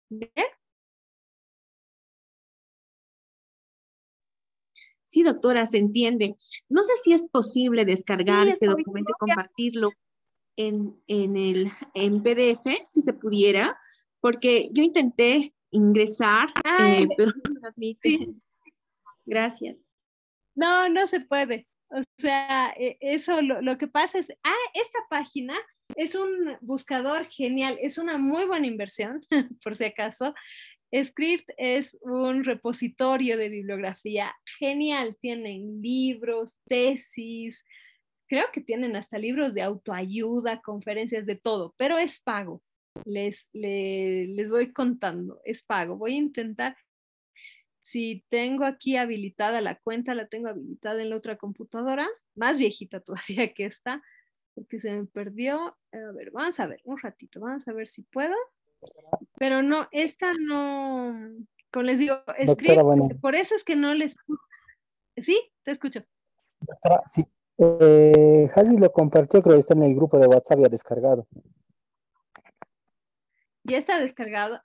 ¿Bien? Sí, doctora, se entiende. No sé si es posible descargar Sí, este estoy. documento y compartirlo en PDF, si se pudiera, porque yo intenté ingresar, Ah, pero no me admite. sí. Gracias. No se puede. O sea, eso lo que pasa es, esta página es un buscador genial, es una muy buena inversión, por si acaso. Script es un repositorio de bibliografía genial, tienen libros, tesis, creo que tienen hasta libros de autoayuda, conferencias de todo, pero es pago. Les voy contando, es pago. Voy a intentar, si tengo aquí habilitada la cuenta, la tengo habilitada en la otra computadora, más viejita todavía que esta, porque se me perdió. A ver, vamos a ver, un ratito, vamos a ver si puedo. Pero no, esta no, como les digo, Doctora, Script, bueno, por eso es que no les... Sí, te escucho. doctora, sí. Javi lo compartió, creo que está en el grupo de WhatsApp ya descargado. Ya está descargado.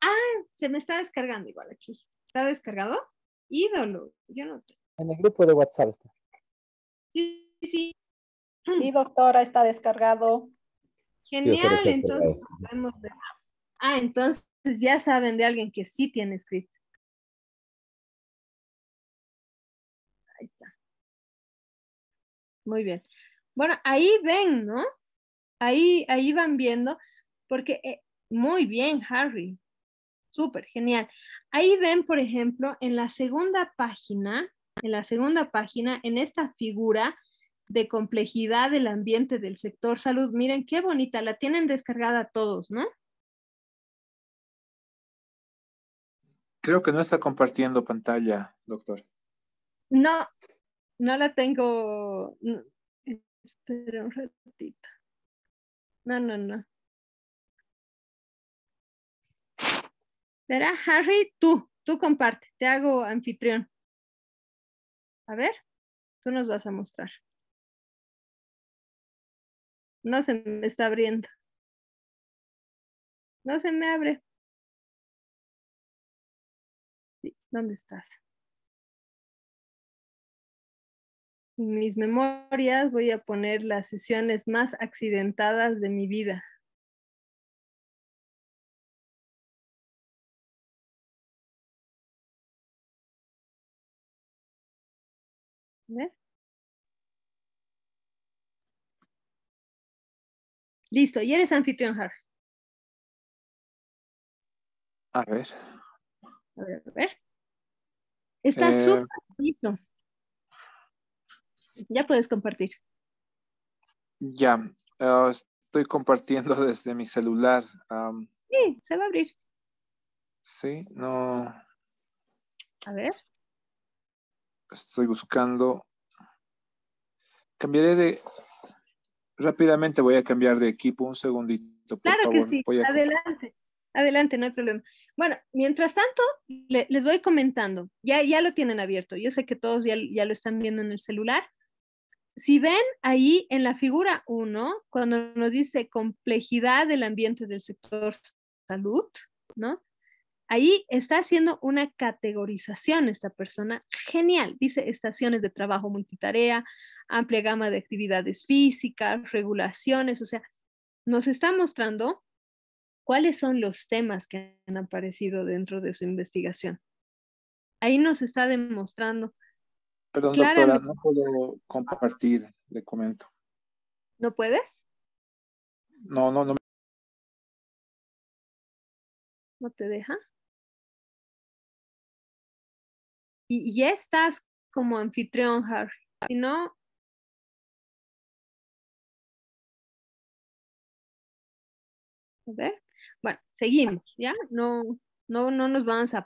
Se me está descargando igual aquí. ¿Está descargado? Ídolo. Yo no. En el grupo de WhatsApp está. Sí, sí. Sí, doctora, está descargado. Sí, doctora, Genial. está Entonces descargado. podemos ver. Entonces ya saben de alguien que sí tiene Script. Ahí está. Muy bien. Bueno, ahí ven, ¿no? Ahí van viendo, porque muy bien, Harry. Súper, genial. Ahí ven, por ejemplo, en la segunda página, en esta figura de complejidad del ambiente del sector salud, miren qué bonita, la tienen descargada todos, ¿no? Creo que no está compartiendo pantalla, doctor. No, no la tengo. No, espera un ratito. No. Verá, Harry, tú comparte, te hago anfitrión. A ver, tú nos vas a mostrar. No se me está abriendo. No se me abre. Sí, ¿dónde estás? En mis memorias voy a poner las sesiones más accidentadas de mi vida. ¿Ver? Listo, y eres anfitrión, Harry. A ver. A ver, a ver. Está súper bonito. Ya puedes compartir. Ya, estoy compartiendo desde mi celular. Sí, se va a abrir. Sí, no, A ver. estoy buscando. Rápidamente voy a cambiar de equipo. Un segundito, por Claro que favor. sí. Adelante. Adelante, no hay problema. Bueno, mientras tanto, les voy comentando. Ya lo tienen abierto. Yo sé que todos ya lo están viendo en el celular. Si ven ahí en la figura 1, cuando nos dice complejidad del ambiente del sector salud, ¿no? Ahí está haciendo una categorización esta persona genial. Dice estaciones de trabajo multitarea, amplia gama de actividades físicas, regulaciones, o sea, nos está mostrando cuáles son los temas que han aparecido dentro de su investigación. Ahí nos está demostrando Perdón, doctora, claramente. no puedo compartir, le comento. ¿No puedes? No. ¿No te deja? Y ya estás como anfitrión, Harry. Si no, a ver. Bueno, seguimos, ¿ya? No nos vamos a